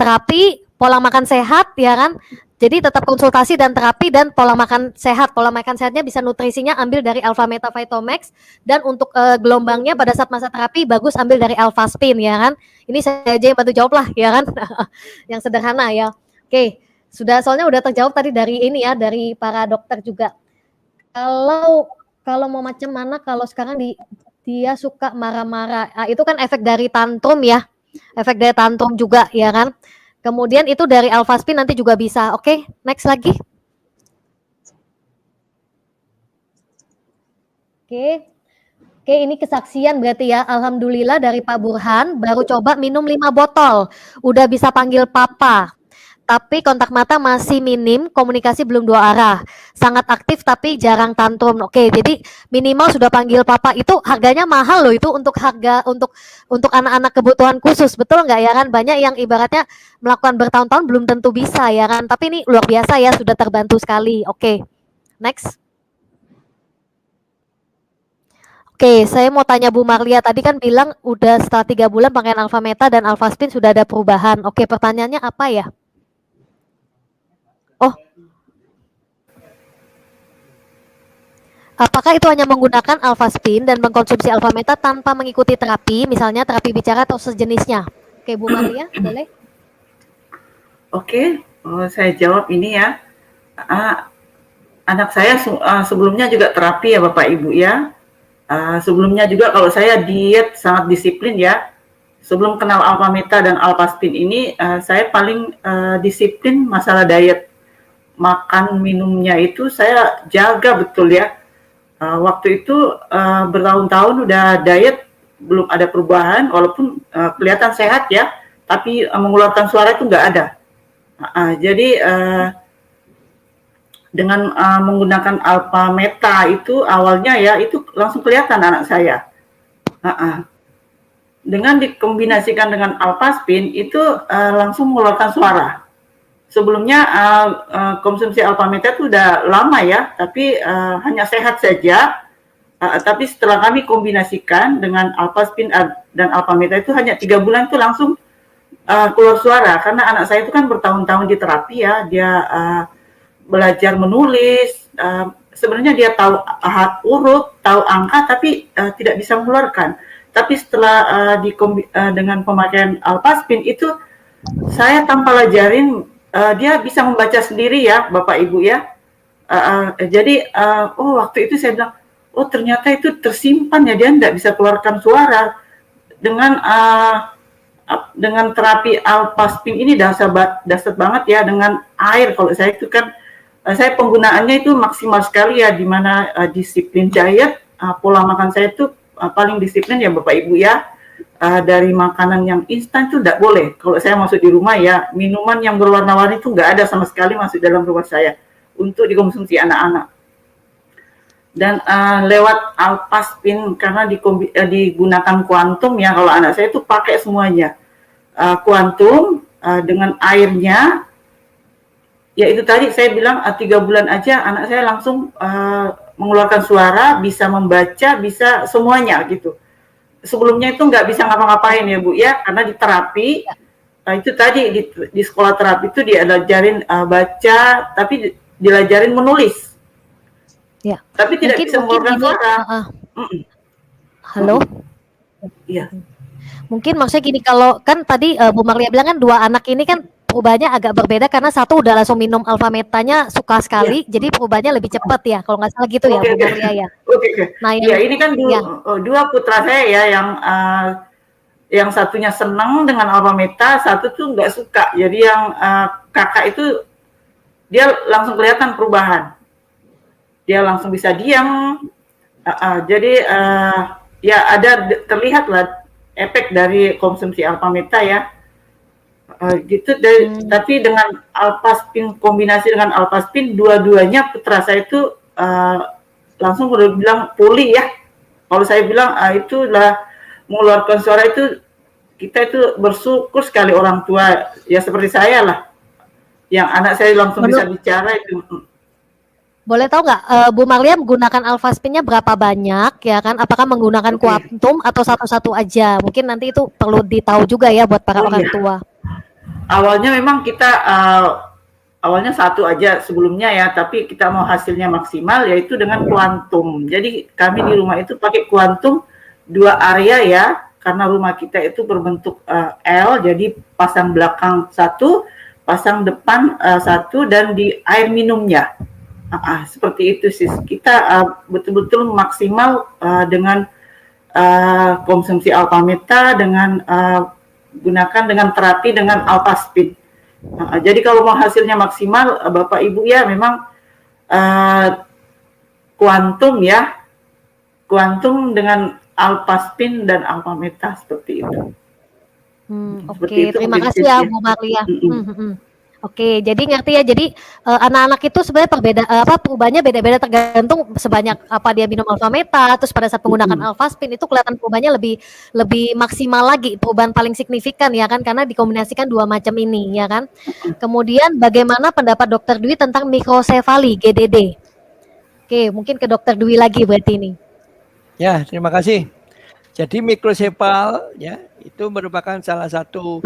Terapi, pola makan sehat ya kan? Jadi tetap konsultasi dan terapi dan pola makan sehat. Pola makan sehatnya bisa nutrisinya ambil dari Alpha Meta Vitomix dan untuk gelombangnya pada saat masa terapi bagus ambil dari Alpha Spin ya kan? Ini saya aja yang bantu jawab lah ya kan? Yang sederhana ya. Oke. Sudah soalnya udah terjawab tadi dari ini ya, dari para dokter juga. Kalau mau macam mana kalau sekarang dia suka marah-marah. Nah, itu kan efek dari tantrum ya. Efek dari tantrum juga ya kan. Kemudian itu dari alpha spin nanti juga bisa. Oke, next lagi. Oke, ini kesaksian berarti ya. Alhamdulillah dari Pak Burhan baru coba minum 5 botol. Udah bisa panggil papa. Tapi kontak mata masih minim, komunikasi belum 2 arah. Sangat aktif tapi jarang tantrum. Oke, jadi minimal sudah panggil papa. Itu harganya mahal loh, itu untuk harga untuk anak-anak kebutuhan khusus. Betul nggak ya kan? Banyak yang ibaratnya melakukan bertahun-tahun belum tentu bisa ya kan. Tapi ini luar biasa ya, sudah terbantu sekali. Oke. Next. Oke, saya mau tanya Bu Marlia, tadi kan bilang udah setelah 3 bulan pakai alpha meta dan alpha spin sudah ada perubahan. Oke, pertanyaannya apa ya? Oh, apakah itu hanya menggunakan alpha spin dan mengkonsumsi alpha meta tanpa mengikuti terapi, misalnya terapi bicara atau sejenisnya? Oke, Bu Maria, boleh? Oke, saya jawab ini ya. Anak saya sebelumnya juga terapi ya Bapak Ibu ya. Sebelumnya juga kalau saya diet sangat disiplin ya. Sebelum kenal alpha meta dan alpha spin ini, saya paling disiplin masalah diet. Makan minumnya itu saya jaga betul ya. Waktu itu bertahun-tahun udah diet, belum ada perubahan, walaupun kelihatan sehat ya, tapi mengeluarkan suara itu nggak ada. Jadi dengan menggunakan alpha meta itu awalnya ya, itu langsung kelihatan anak saya. Dengan dikombinasikan dengan alpha spin itu langsung mengeluarkan suara. Sebelumnya konsumsi alpha meta itu udah lama ya, tapi hanya sehat saja. Tapi setelah kami kombinasikan dengan alpha spin dan alpha meta itu hanya 3 bulan itu langsung keluar suara. Karena anak saya itu kan bertahun-tahun di terapi ya, dia belajar menulis. Sebenarnya dia tahu huruf, tahu angka, tapi tidak bisa mengeluarkan. Tapi setelah dengan pemakaian alpha spin itu saya tanpa ajarin dia bisa membaca sendiri ya Bapak Ibu ya. Jadi waktu itu saya bilang, oh ternyata itu tersimpan ya, dia tidak bisa keluarkan suara. Dengan terapi alpha spin ini dasar banget ya, dengan air. Kalau saya itu kan saya penggunaannya itu maksimal sekali ya, di mana disiplin diet, pola makan saya itu paling disiplin ya Bapak Ibu ya. Dari makanan yang instan itu tidak boleh. Kalau saya masuk di rumah ya, minuman yang berwarna-warni itu nggak ada sama sekali masuk dalam rumah saya untuk dikonsumsi anak-anak. Dan lewat alpha spin karena digunakan kuantum ya, kalau anak saya itu pakai semuanya. Kuantum dengan airnya, ya itu tadi saya bilang 3 bulan aja anak saya langsung mengeluarkan suara, bisa membaca, bisa semuanya gitu. Sebelumnya itu nggak bisa ngapa-ngapain ya Bu ya, karena di terapi itu tadi di sekolah terapi itu diajarin baca, tapi diajarin menulis. Ya. Tapi tidak bisa mengeluarkan suara. Halo? Iya. Mungkin maksudnya gini, kalau kan tadi Bu Marlia bilang kan 2 anak ini kan perubahannya agak berbeda karena satu udah langsung minum alpha metanya suka sekali, jadi perubahannya lebih cepat ya, kalau nggak salah gitu ya Bu Maria ya. Nah, ya ini kan dua putra saya ya, yang satunya senang dengan alpha meta, satu tuh nggak suka. Jadi yang kakak itu dia langsung kelihatan perubahan, dia langsung bisa diam. Jadi ya ada terlihat lah efek dari konsumsi alpha meta ya. Gitu tapi dengan alfaspin kombinasi dengan alfaspin dua-duanya putra saya itu langsung udah bilang pulih ya. Kalau saya bilang itulah mengeluarkan suara itu, kita itu bersyukur sekali orang tua ya seperti saya lah, yang anak saya langsung bisa bicara itu. Boleh tahu nggak Bu Marlia menggunakan alfaspinnya berapa banyak ya kan? Apakah menggunakan kuantum atau satu-satu aja? Mungkin nanti itu perlu ditahu juga ya buat para orang tua. Awalnya memang kita awalnya satu aja sebelumnya ya, tapi kita mau hasilnya maksimal yaitu dengan kuantum. Jadi kami di rumah itu pakai kuantum 2 area ya, karena rumah kita itu berbentuk L, jadi pasang belakang 1, pasang depan 1, dan di air minumnya. Seperti itu sih, kita betul-betul maksimal dengan konsumsi alpha meta, dengan gunakan dengan terapi dengan alfaspin. Jadi kalau mau hasilnya maksimal, Bapak Ibu ya memang kuantum ya, kuantum dengan alfaspin dan alpha meta seperti itu. Oke, terima kasih ya Bu Marlia. Oke, jadi ngerti ya. Jadi anak-anak itu sebenarnya perubahannya beda-beda tergantung sebanyak apa dia minum alpha meta. Terus pada saat menggunakan alfaspin itu kelihatan perubahannya lebih maksimal lagi, perubahan paling signifikan ya kan, karena dikombinasikan dua macam ini ya kan. Kemudian bagaimana pendapat Dokter Dwi tentang mikrosefali GDD? Oke, mungkin ke Dokter Dwi lagi berarti ini. Ya, terima kasih. Jadi mikrosefal ya itu merupakan salah satu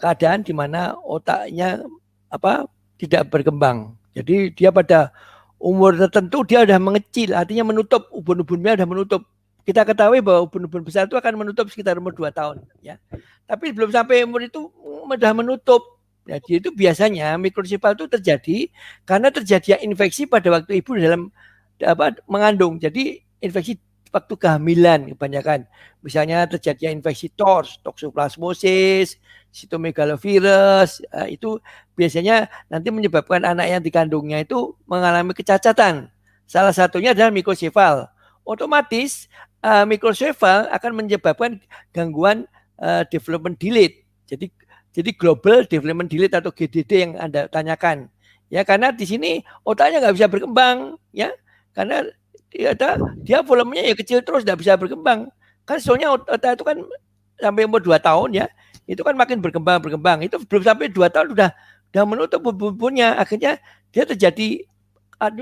keadaan di mana otaknya tidak berkembang. Jadi dia pada umur tertentu dia sudah mengecil, artinya menutup, ubun-ubunnya sudah menutup. Kita ketahui bahwa ubun-ubun besar itu akan menutup sekitar umur 2 tahun ya. Tapi belum sampai umur itu sudah menutup. Jadi itu biasanya mikrosefal itu terjadi karena terjadinya infeksi pada waktu ibu dalam mengandung. Jadi infeksi waktu kehamilan kebanyakan. Misalnya terjadinya infeksi TORS, toxoplasmosis, sitomegalovirus, itu biasanya nanti menyebabkan anak yang dikandungnya itu mengalami kecacatan. Salah satunya adalah mikrosefal. Otomatis mikrosefal akan menyebabkan gangguan development delay. Jadi global development delay atau GDD yang Anda tanyakan. Ya, karena di sini otaknya nggak bisa berkembang, ya. Karena dia volumenya ya kecil terus, tidak bisa berkembang. Kan soalnya otak itu kan sampai umur 2 tahun ya, itu kan makin berkembang. Itu belum sampai 2 tahun sudah menutup bubunnya. Akhirnya dia terjadi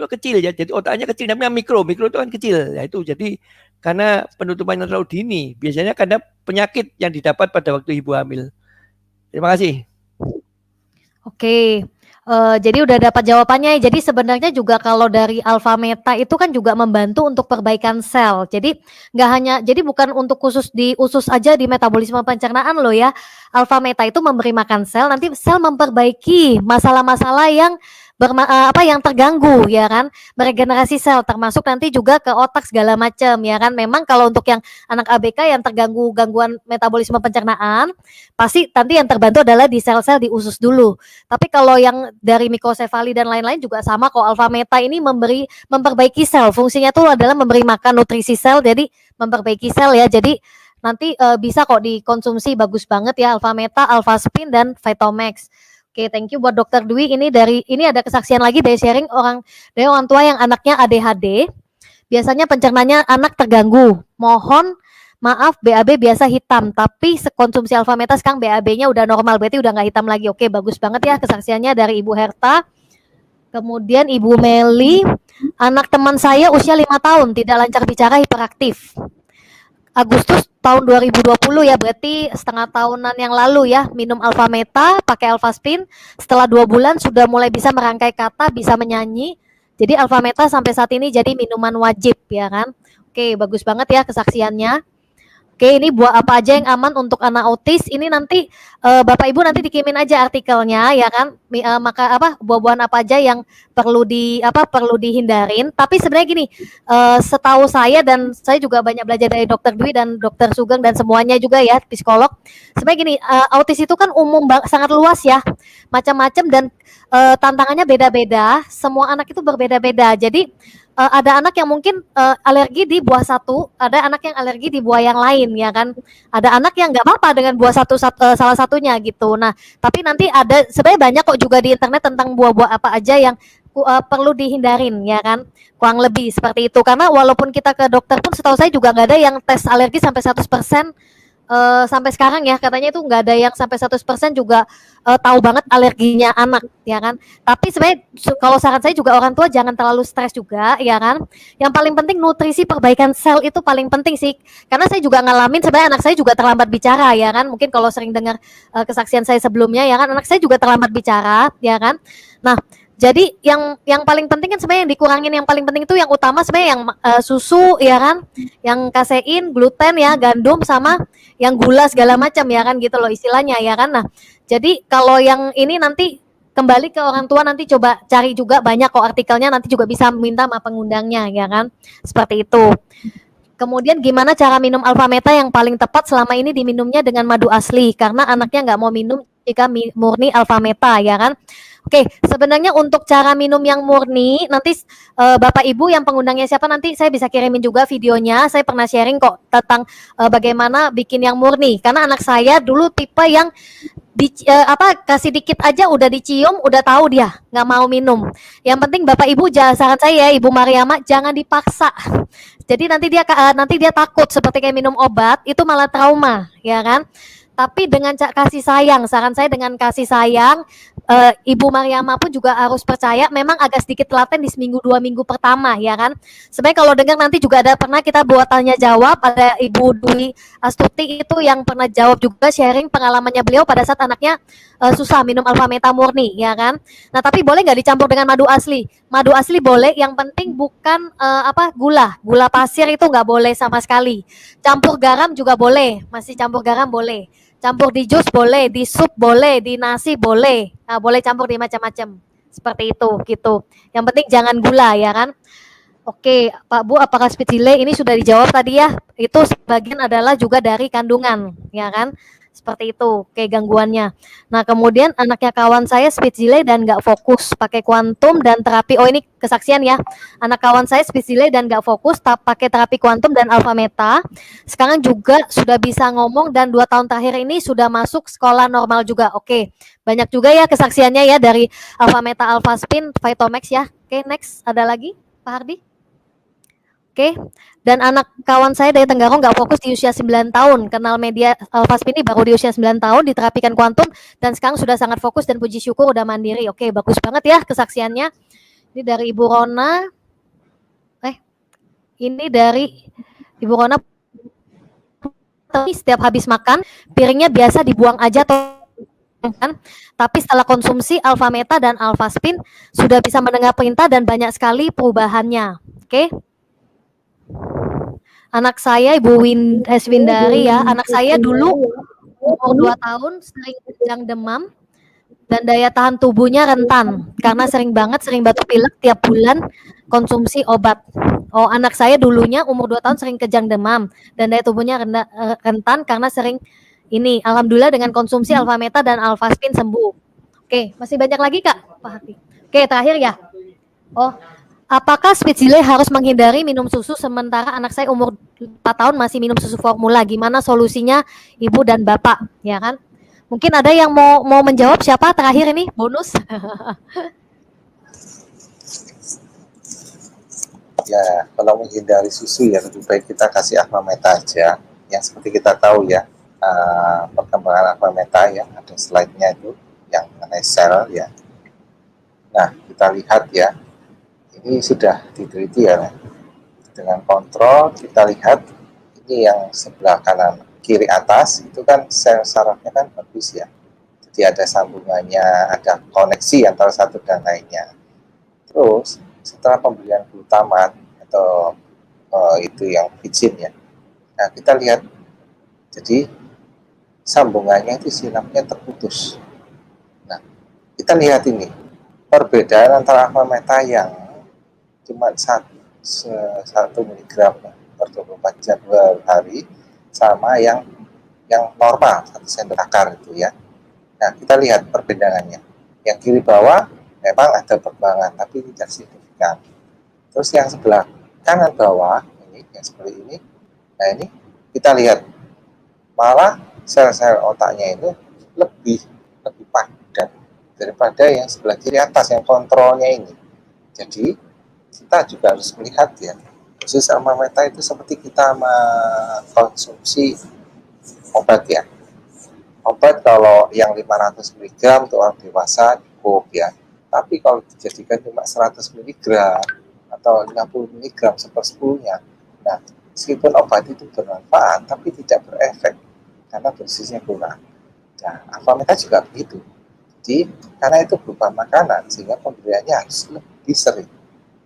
kecil ya. Jadi otaknya kecil, namanya mikro itu kan kecil. Ya itu jadi karena penutupannya terlalu dini. Biasanya karena penyakit yang didapat pada waktu ibu hamil. Terima kasih. Oke. Jadi udah dapat jawabannya. Jadi sebenarnya juga kalau dari alpha meta itu kan juga membantu untuk perbaikan sel. Jadi nggak hanya, jadi bukan untuk khusus di usus aja di metabolisme pencernaan loh ya. Alpha meta itu memberi makan sel, nanti sel memperbaiki masalah-masalah yang yang terganggu ya kan, meregenerasi sel, termasuk nanti juga ke otak segala macam ya kan. Memang kalau untuk yang anak ABK yang terganggu gangguan metabolisme pencernaan, pasti nanti yang terbantu adalah di sel-sel di usus dulu. Tapi kalau yang dari mikrosefali dan lain-lain juga sama kok. Alpha meta ini memperbaiki sel, fungsinya tuh adalah memberi makan nutrisi sel, jadi memperbaiki sel ya. Jadi nanti bisa kok dikonsumsi, bagus banget ya alpha meta, alfaspin dan Vitomax. Oke, thank you buat Dokter Dwi. Ini ada kesaksian lagi dari sharing dari orang tua yang anaknya ADHD. Biasanya pencernanya anak terganggu. Mohon maaf, BAB biasa hitam, tapi konsumsi alpha meta sekarang BAB-nya udah normal, berarti udah nggak hitam lagi. Oke, bagus banget ya kesaksiannya dari Ibu Herta. Kemudian Ibu Meli, anak teman saya usia 5 tahun, tidak lancar bicara, hiperaktif. Agustus tahun 2020 ya, berarti setengah tahunan yang lalu ya, minum alpha meta, pakai alfaspin, setelah 2 bulan sudah mulai bisa merangkai kata, bisa menyanyi. Jadi alpha meta sampai saat ini jadi minuman wajib ya kan. Oke, bagus banget ya kesaksiannya. Oke, ini buah apa aja yang aman untuk anak autis? Ini nanti Bapak Ibu nanti dikirimin aja artikelnya ya kan. Maka buah-buahan apa aja yang perlu dihindarin. Tapi sebenarnya gini, setahu saya dan saya juga banyak belajar dari Dokter Dwi dan Dokter Sugeng dan semuanya juga ya, psikolog. Sebenarnya gini, autis itu kan umum sangat luas ya, macam-macam dan tantangannya beda-beda. Semua anak itu berbeda-beda. Jadi ada anak yang mungkin alergi di buah satu, ada anak yang alergi di buah yang lain ya kan. Ada anak yang nggak apa-apa dengan buah salah satunya gitu. Nah, tapi nanti ada sebenarnya banyak kok juga di internet tentang buah-buah apa aja yang perlu dihindarin ya kan. Kurang lebih seperti itu. Karena walaupun kita ke dokter pun setahu saya juga nggak ada yang tes alergi sampai 100%. Sampai sekarang ya katanya itu nggak ada yang sampai 100% juga tahu banget alerginya anak ya kan. Tapi sebenarnya kalau saran saya juga orang tua jangan terlalu stres juga ya kan. Yang paling penting nutrisi perbaikan sel itu paling penting sih. Karena saya juga ngalamin sebenarnya anak saya juga terlambat bicara ya kan. Mungkin kalau sering dengar kesaksian saya sebelumnya ya kan, anak saya juga terlambat bicara ya kan. Nah, jadi yang paling penting kan sebenarnya yang dikurangin, yang paling penting itu yang utama sebenarnya yang susu ya kan, yang kasein, gluten ya, gandum sama yang gula segala macam ya kan gitu loh istilahnya ya kan. Nah, jadi kalau yang ini nanti kembali ke orang tua, nanti coba cari juga banyak kok artikelnya, nanti juga bisa minta sama pengundangnya ya kan. Seperti itu. Kemudian gimana cara minum alfa meta yang paling tepat selama ini diminumnya dengan madu asli karena anaknya nggak mau minum jika murni alfa meta ya kan. Oke, sebenarnya untuk cara minum yang murni nanti Bapak Ibu yang pengundangnya siapa nanti saya bisa kirimin juga videonya. Saya pernah sharing kok tentang bagaimana bikin yang murni. Karena anak saya dulu tipe yang kasih dikit aja udah dicium, udah tahu dia nggak mau minum. Yang penting Bapak Ibu saran saya Ibu Mariama jangan dipaksa. Jadi nanti dia takut seperti kayak minum obat itu malah trauma, ya kan? Tapi dengan kasih sayang, saran saya dengan kasih sayang, Ibu Mariama pun juga harus percaya memang agak sedikit telaten di seminggu 2 minggu pertama ya kan. Sebenarnya kalau dengar nanti juga ada pernah kita buat tanya jawab, ada Ibu Dwi Astuti itu yang pernah jawab juga sharing pengalamannya beliau pada saat anaknya susah minum alfa meta murni ya kan. Nah tapi boleh nggak dicampur dengan madu asli? Madu asli boleh, yang penting bukan gula pasir itu nggak boleh sama sekali. Campur garam juga boleh, masih campur garam boleh. Campur di jus boleh, di sup boleh, di nasi boleh. Nah, boleh campur di macam-macam. Seperti itu, gitu. Yang penting jangan gula ya kan. Oke, Pak Bu, apakah speed delay ini sudah dijawab tadi ya? Itu sebagian adalah juga dari kandungan, ya kan? Seperti itu, kayak gangguannya. Nah, kemudian anaknya kawan saya speed delay dan nggak fokus, pakai kuantum dan terapi. Oh, ini kesaksian ya. Anak kawan saya speed delay dan nggak fokus, pakai terapi kuantum dan alfa meta. Sekarang juga sudah bisa ngomong dan 2 tahun terakhir ini sudah masuk sekolah normal juga. Oke, banyak juga ya kesaksiannya ya dari alfa meta, alfa spin, Vitomax ya. Oke, next ada lagi, Pak Hardi. Oke, dan anak kawan saya dari Tenggarong nggak fokus di usia 9 tahun, kenal media alfa spin ini baru di usia 9 tahun, diterapikan kuantum, dan sekarang sudah sangat fokus dan puji syukur udah mandiri. Oke, bagus banget ya kesaksiannya. Ini dari Ibu Rona. Ini dari Ibu Rona. Setiap habis makan, piringnya biasa dibuang aja kan? Tapi setelah konsumsi alfa meta dan alfa spin, sudah bisa mendengar perintah dan banyak sekali perubahannya. Oke. Anak saya Ibu Windari ya, anak saya dulu umur 2 tahun sering kejang demam dan daya tahan tubuhnya rentan karena sering batuk pilek tiap bulan konsumsi obat. Oh, anak saya dulunya umur 2 tahun sering kejang demam dan daya tubuhnya rentan karena sering ini. Alhamdulillah dengan konsumsi alfa meta dan alfa spin sembuh. Oke, masih banyak lagi Kak Pak Hati. Oke, terakhir ya. Oh, apakah speed delay harus menghindari minum susu sementara anak saya umur 4 tahun masih minum susu formula? Gimana solusinya Ibu dan Bapak? Ya kan? Mungkin ada yang mau menjawab, siapa terakhir ini? Bonus. Ya, kalau menghindari susu ya lebih baik kita kasih alfa meta aja. Yang seperti kita tahu ya, perkembangan alfa meta ya, ada slide-nya itu yang mengenai sel ya. Nah, kita lihat ya, ini sudah diteliti ya, dengan kontrol kita lihat ini yang sebelah kanan kiri atas itu kan sel sarafnya kan bagus ya, jadi ada sambungannya, ada koneksi antara satu dan lainnya. Terus setelah pemberian glutamat atau itu yang vicin ya, nah kita lihat jadi sambungannya itu sinapsnya terputus. Nah kita lihat ini perbedaan antara alfa meta yang cuma 1 miligram per 24 jam per hari sama yang normal 1 sendok akar itu ya. Nah kita lihat perbedaannya. Yang kiri bawah memang ada perkembangan tapi tidak signifikan. Terus yang sebelah kanan bawah ini yang seperti ini, nah ini kita lihat malah sel-sel otaknya itu lebih padat daripada yang sebelah kiri atas yang kontrolnya ini. Jadi kita juga harus melihat ya, dosis alma meta itu seperti kita mengkonsumsi obat ya. Obat kalau yang 500 mg untuk orang dewasa cukup ya. Tapi kalau dijadikan cuma 100 mg atau 50 mg sepersepuluhnya, nah meskipun obat itu bermanfaat tapi tidak berefek karena dosisnya kurang. Nah, alpha meta juga begitu. Jadi karena itu berupa makanan sehingga pemberiannya harus lebih sering.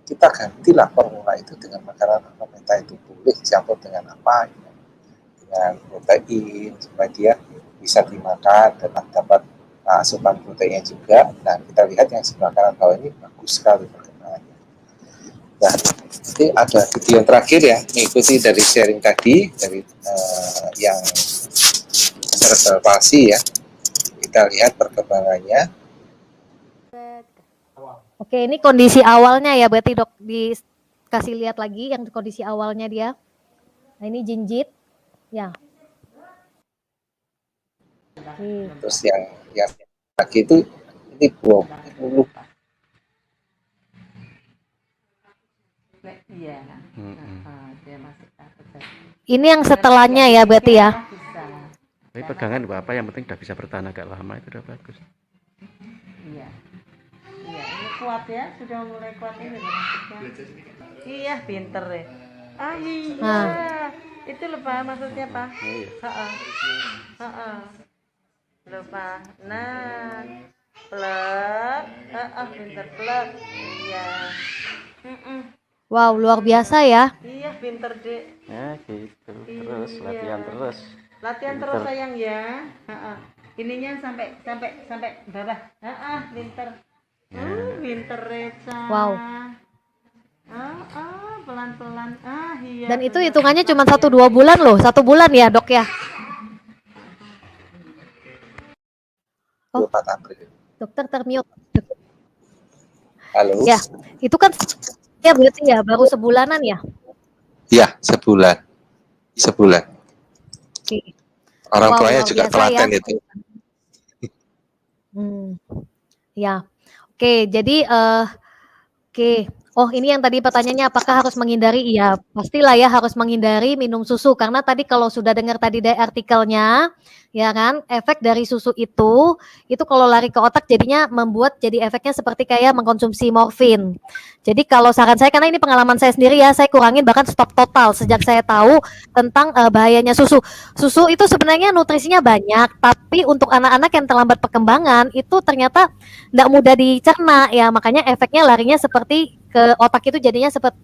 Kita gantilah formula itu dengan makanan alpha meta itu boleh campur dengan apa ya, dengan protein supaya dia bisa dimakan dan dapat asupan proteinnya juga. Nah, kita lihat yang sebelah kanan bawah ini bagus sekali perkembangannya. Nah, ini ada video yang terakhir ya, mengikuti dari sharing tadi dari yang cerebral palsy ya. Kita lihat perkembangannya. Oke, ini kondisi awalnya ya, berarti dok dikasih lihat lagi yang kondisi awalnya dia. Nah, ini jinjit, ya. Terus yang lagi itu ini belum. Ini yang setelahnya ya, berarti ya. Tapi pegangan apa yang penting udah bisa bertahan agak lama itu udah bagus. Iya, ini kuat ya, sudah mulai kuat ini maksudnya. Iya, pinter ya. Iya, itu lupa maksudnya Pak. Lupa. Nah, plek, pinter plek. Iya. Wow, luar biasa ya. Iya, pinter dek. Ya gitu, terus latihan terus. Latihan terus sayang ya. Ininya sampai bawah. Pinter. Pinter Reca. Wow. Pelan-pelan. Iya. Dan itu hitungannya cuma 1-2 bulan loh, 1 bulan ya dok ya. 4 April. Dokter termute. Halo. Ya, itu kan ya berarti ya baru sebulanan ya. Ya, sebulan. Oke. Orang Wow, tuanya luar juga biasa telaten ya. itu. Ya. Oke, jadi oke. Oh, ini yang tadi pertanyaannya apakah harus menghindari? Iya, pastilah ya harus menghindari minum susu karena tadi kalau sudah dengar tadi dari artikelnya, ya kan, efek dari susu itu kalau lari ke otak jadinya membuat jadi efeknya seperti kayak mengkonsumsi morfin. Jadi kalau saran saya karena ini pengalaman saya sendiri ya, saya kurangin bahkan stop total sejak saya tahu tentang bahayanya susu. Susu itu sebenarnya nutrisinya banyak, tapi untuk anak-anak yang terlambat perkembangan itu ternyata tidak mudah dicerna ya, makanya efeknya larinya seperti ke otak itu jadinya seperti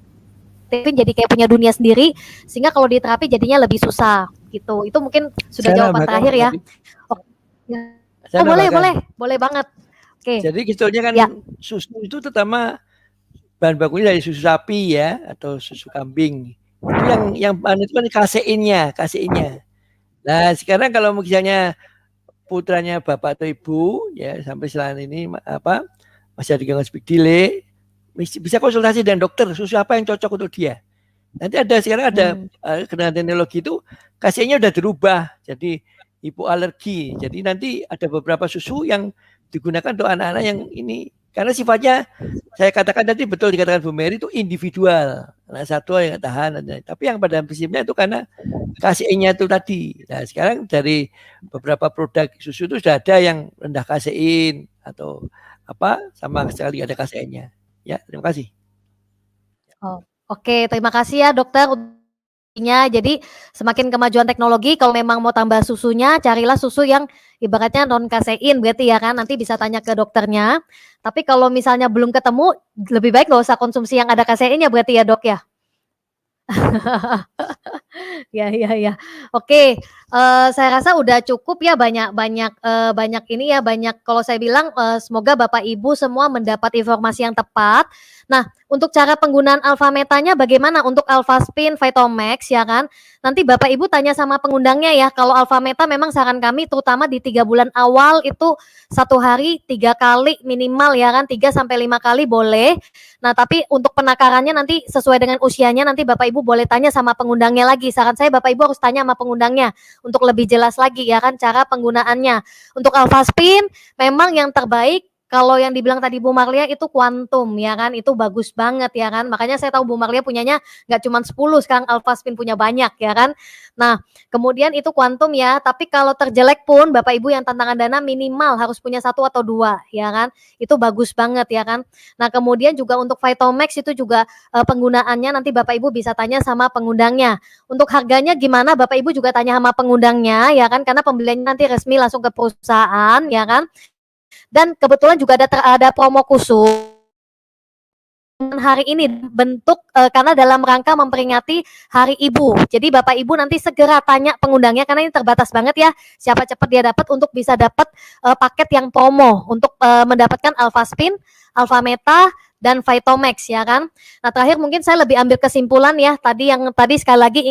jadi kayak punya dunia sendiri sehingga kalau diterapi jadinya lebih susah gitu. Itu mungkin sudah jawaban terakhir ya. Oh, boleh banget. Oke. Jadi sebetulnya kan susu itu terutama bahan bakunya dari susu sapi ya atau susu kambing. Itu yang itu kan kaseinnya. Nah, sekarang kalau misalnya putranya bapak atau ibu ya sampai selama ini masih ada gangguan speak delay, bisa konsultasi dengan dokter susu apa yang cocok untuk dia. Nanti sekarang ada dengan teknologi itu kasihnya udah dirubah jadi hipoalergi. Jadi nanti ada beberapa susu yang digunakan untuk anak-anak yang ini karena sifatnya saya katakan tadi betul dikatakan Bu Mary itu individual. Anak satu yang tahan, tapi yang pada prinsipnya itu karena kaseinnya itu tadi. Nah sekarang dari beberapa produk susu itu sudah ada yang rendah kasein atau sama sekali ada kaseinnya. Ya, terima kasih. Oke, terima kasih ya dokter. Jadi semakin kemajuan teknologi, kalau memang mau tambah susunya, carilah susu yang ibaratnya non kasein, berarti ya kan. Nanti bisa tanya ke dokternya. Tapi kalau misalnya belum ketemu, lebih baik nggak usah konsumsi yang ada kaseinnya, berarti ya dok ya. Ya. Oke, Saya rasa udah cukup ya, banyak ini ya, banyak kalau saya bilang semoga Bapak Ibu semua mendapat informasi yang tepat. Nah, untuk cara penggunaan Alpha Metanya bagaimana untuk Alpha Spin, Vitomax ya kan? Nanti Bapak Ibu tanya sama pengundangnya ya. Kalau Alpha Meta memang saran kami terutama di 3 bulan awal itu 1 hari 3 kali minimal ya kan, 3 sampai 5 kali boleh. Nah, tapi untuk penakarannya nanti sesuai dengan usianya nanti Bapak Ibu boleh tanya sama pengundangnya lagi. Saran saya Bapak Ibu harus tanya sama pengundangnya untuk lebih jelas lagi ya kan cara penggunaannya. Untuk Alpha Spin memang yang terbaik kalau yang dibilang tadi Bu Marlia itu kuantum ya kan, itu bagus banget ya kan. Makanya saya tahu Bu Marlia punyanya nggak cuma 10, sekarang Alpha Spin punya banyak ya kan. Nah, kemudian itu kuantum ya, tapi kalau terjelek pun Bapak Ibu yang tantangan dana minimal harus punya 1 atau 2 ya kan. Itu bagus banget ya kan. Nah, kemudian juga untuk Vitomax itu juga penggunaannya nanti Bapak Ibu bisa tanya sama pengundangnya. Untuk harganya gimana Bapak Ibu juga tanya sama pengundangnya ya kan, karena pembeliannya nanti resmi langsung ke perusahaan ya kan. Dan kebetulan juga ada promo khusus hari ini bentuk karena dalam rangka memperingati Hari Ibu. Jadi Bapak Ibu nanti segera tanya pengundangnya karena ini terbatas banget ya. Siapa cepat dia dapat untuk bisa dapat paket yang promo untuk mendapatkan Alpha Spin, Alpha Meta dan Vitomax ya kan. Nah, terakhir mungkin saya lebih ambil kesimpulan ya. Tadi sekali lagi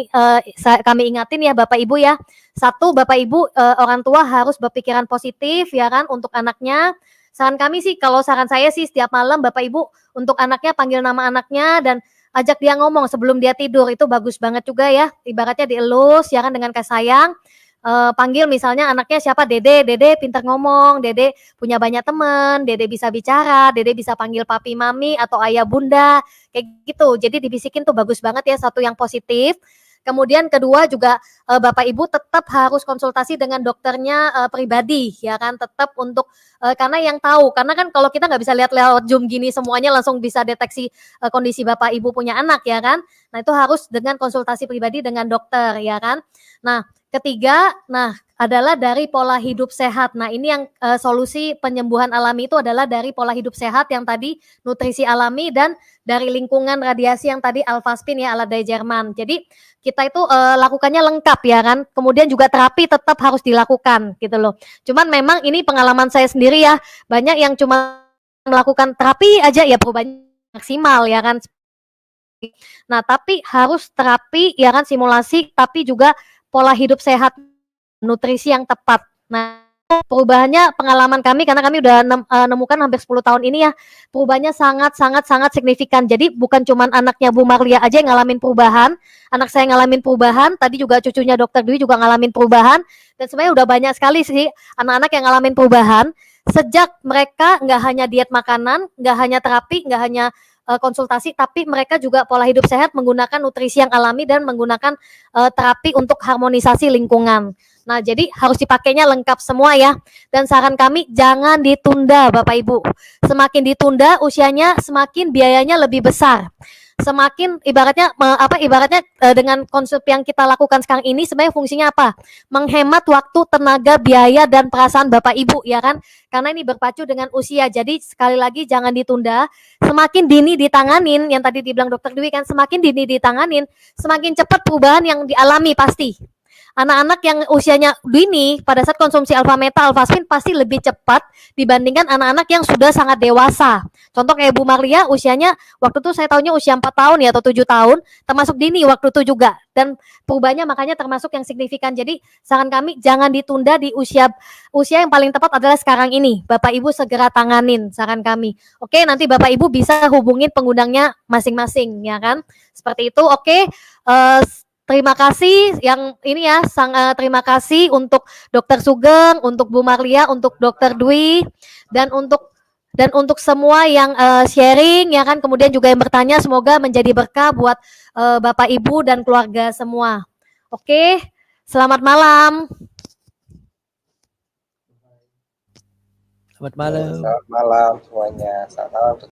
kami ingatin ya Bapak Ibu ya. 1, Bapak Ibu orang tua harus berpikiran positif ya kan untuk anaknya. Saran kami sih, kalau saran saya sih setiap malam Bapak Ibu untuk anaknya panggil nama anaknya dan ajak dia ngomong sebelum dia tidur, itu bagus banget juga ya. Ibaratnya dielus ya kan dengan kasih sayang. Panggil misalnya anaknya siapa, Dede, Dede pintar ngomong, Dede punya banyak teman, Dede bisa bicara, Dede bisa panggil papi mami atau ayah bunda, kayak gitu. Jadi dibisikin tuh bagus banget ya, satu yang positif. Kemudian kedua juga Bapak Ibu tetap harus konsultasi dengan dokternya pribadi ya kan, tetap untuk karena yang tahu, karena kan kalau kita nggak bisa lihat lewat Zoom gini semuanya langsung bisa deteksi kondisi Bapak Ibu punya anak ya kan. Nah, itu harus dengan konsultasi pribadi dengan dokter ya kan. Nah, ketiga, adalah dari pola hidup sehat. Nah, ini yang solusi penyembuhan alami itu adalah dari pola hidup sehat yang tadi nutrisi alami dan dari lingkungan radiasi yang tadi Alpha Spin ya ala dari Jerman. Jadi kita itu lakukannya lengkap ya kan. Kemudian juga terapi tetap harus dilakukan gitu loh. Cuman memang ini pengalaman saya sendiri ya. Banyak yang cuma melakukan terapi aja ya perubahannya maksimal ya kan. Nah, tapi harus terapi ya kan, simulasi, tapi juga pola hidup sehat, nutrisi yang tepat. Nah, perubahannya pengalaman kami karena kami udah nemukan hampir 10 tahun ini ya, perubahannya sangat signifikan. Jadi bukan cuman anaknya Bu Marlia aja yang ngalamin perubahan, anak saya ngalamin perubahan, tadi juga cucunya Dokter Dwi juga ngalamin perubahan, dan sebenarnya udah banyak sekali sih anak-anak yang ngalamin perubahan sejak mereka nggak hanya diet makanan, nggak hanya terapi, nggak hanya konsultasi, tapi mereka juga pola hidup sehat menggunakan nutrisi yang alami dan menggunakan terapi untuk harmonisasi lingkungan. Nah, jadi harus dipakainya lengkap semua ya. Dan saran kami jangan ditunda Bapak Ibu. Semakin ditunda usianya semakin biayanya lebih besar. Semakin ibaratnya dengan konsep yang kita lakukan sekarang ini sebenarnya fungsinya apa? Menghemat waktu, tenaga, biaya dan perasaan Bapak Ibu ya kan? Karena ini berpacu dengan usia. Jadi sekali lagi jangan ditunda. Semakin dini ditanganin, yang tadi dibilang Dokter Dwi kan, semakin dini ditanganin, semakin cepat perubahan yang dialami pasti. Anak-anak yang usianya dini pada saat konsumsi Alpha Meta, Alpha Spin pasti lebih cepat dibandingkan anak-anak yang sudah sangat dewasa. Contoh kayak Bu Marlia usianya waktu itu saya tahunya usia 4 tahun ya atau 7 tahun, termasuk dini waktu itu juga. Dan perubahannya makanya termasuk yang signifikan. Jadi saran kami jangan ditunda di usia yang paling tepat adalah sekarang ini. Bapak Ibu segera tanganin saran kami. Oke, nanti Bapak Ibu bisa hubungin pengundangnya masing-masing ya kan. Seperti itu. Oke. Terima kasih yang ini ya, terima kasih untuk Dokter Sugeng, untuk Bu Marlia, untuk Dokter Dwi, dan untuk semua yang sharing ya kan, kemudian juga yang bertanya, semoga menjadi berkah buat Bapak Ibu dan keluarga semua. Oke, selamat malam. Selamat malam. Selamat malam semuanya. Selamat malam.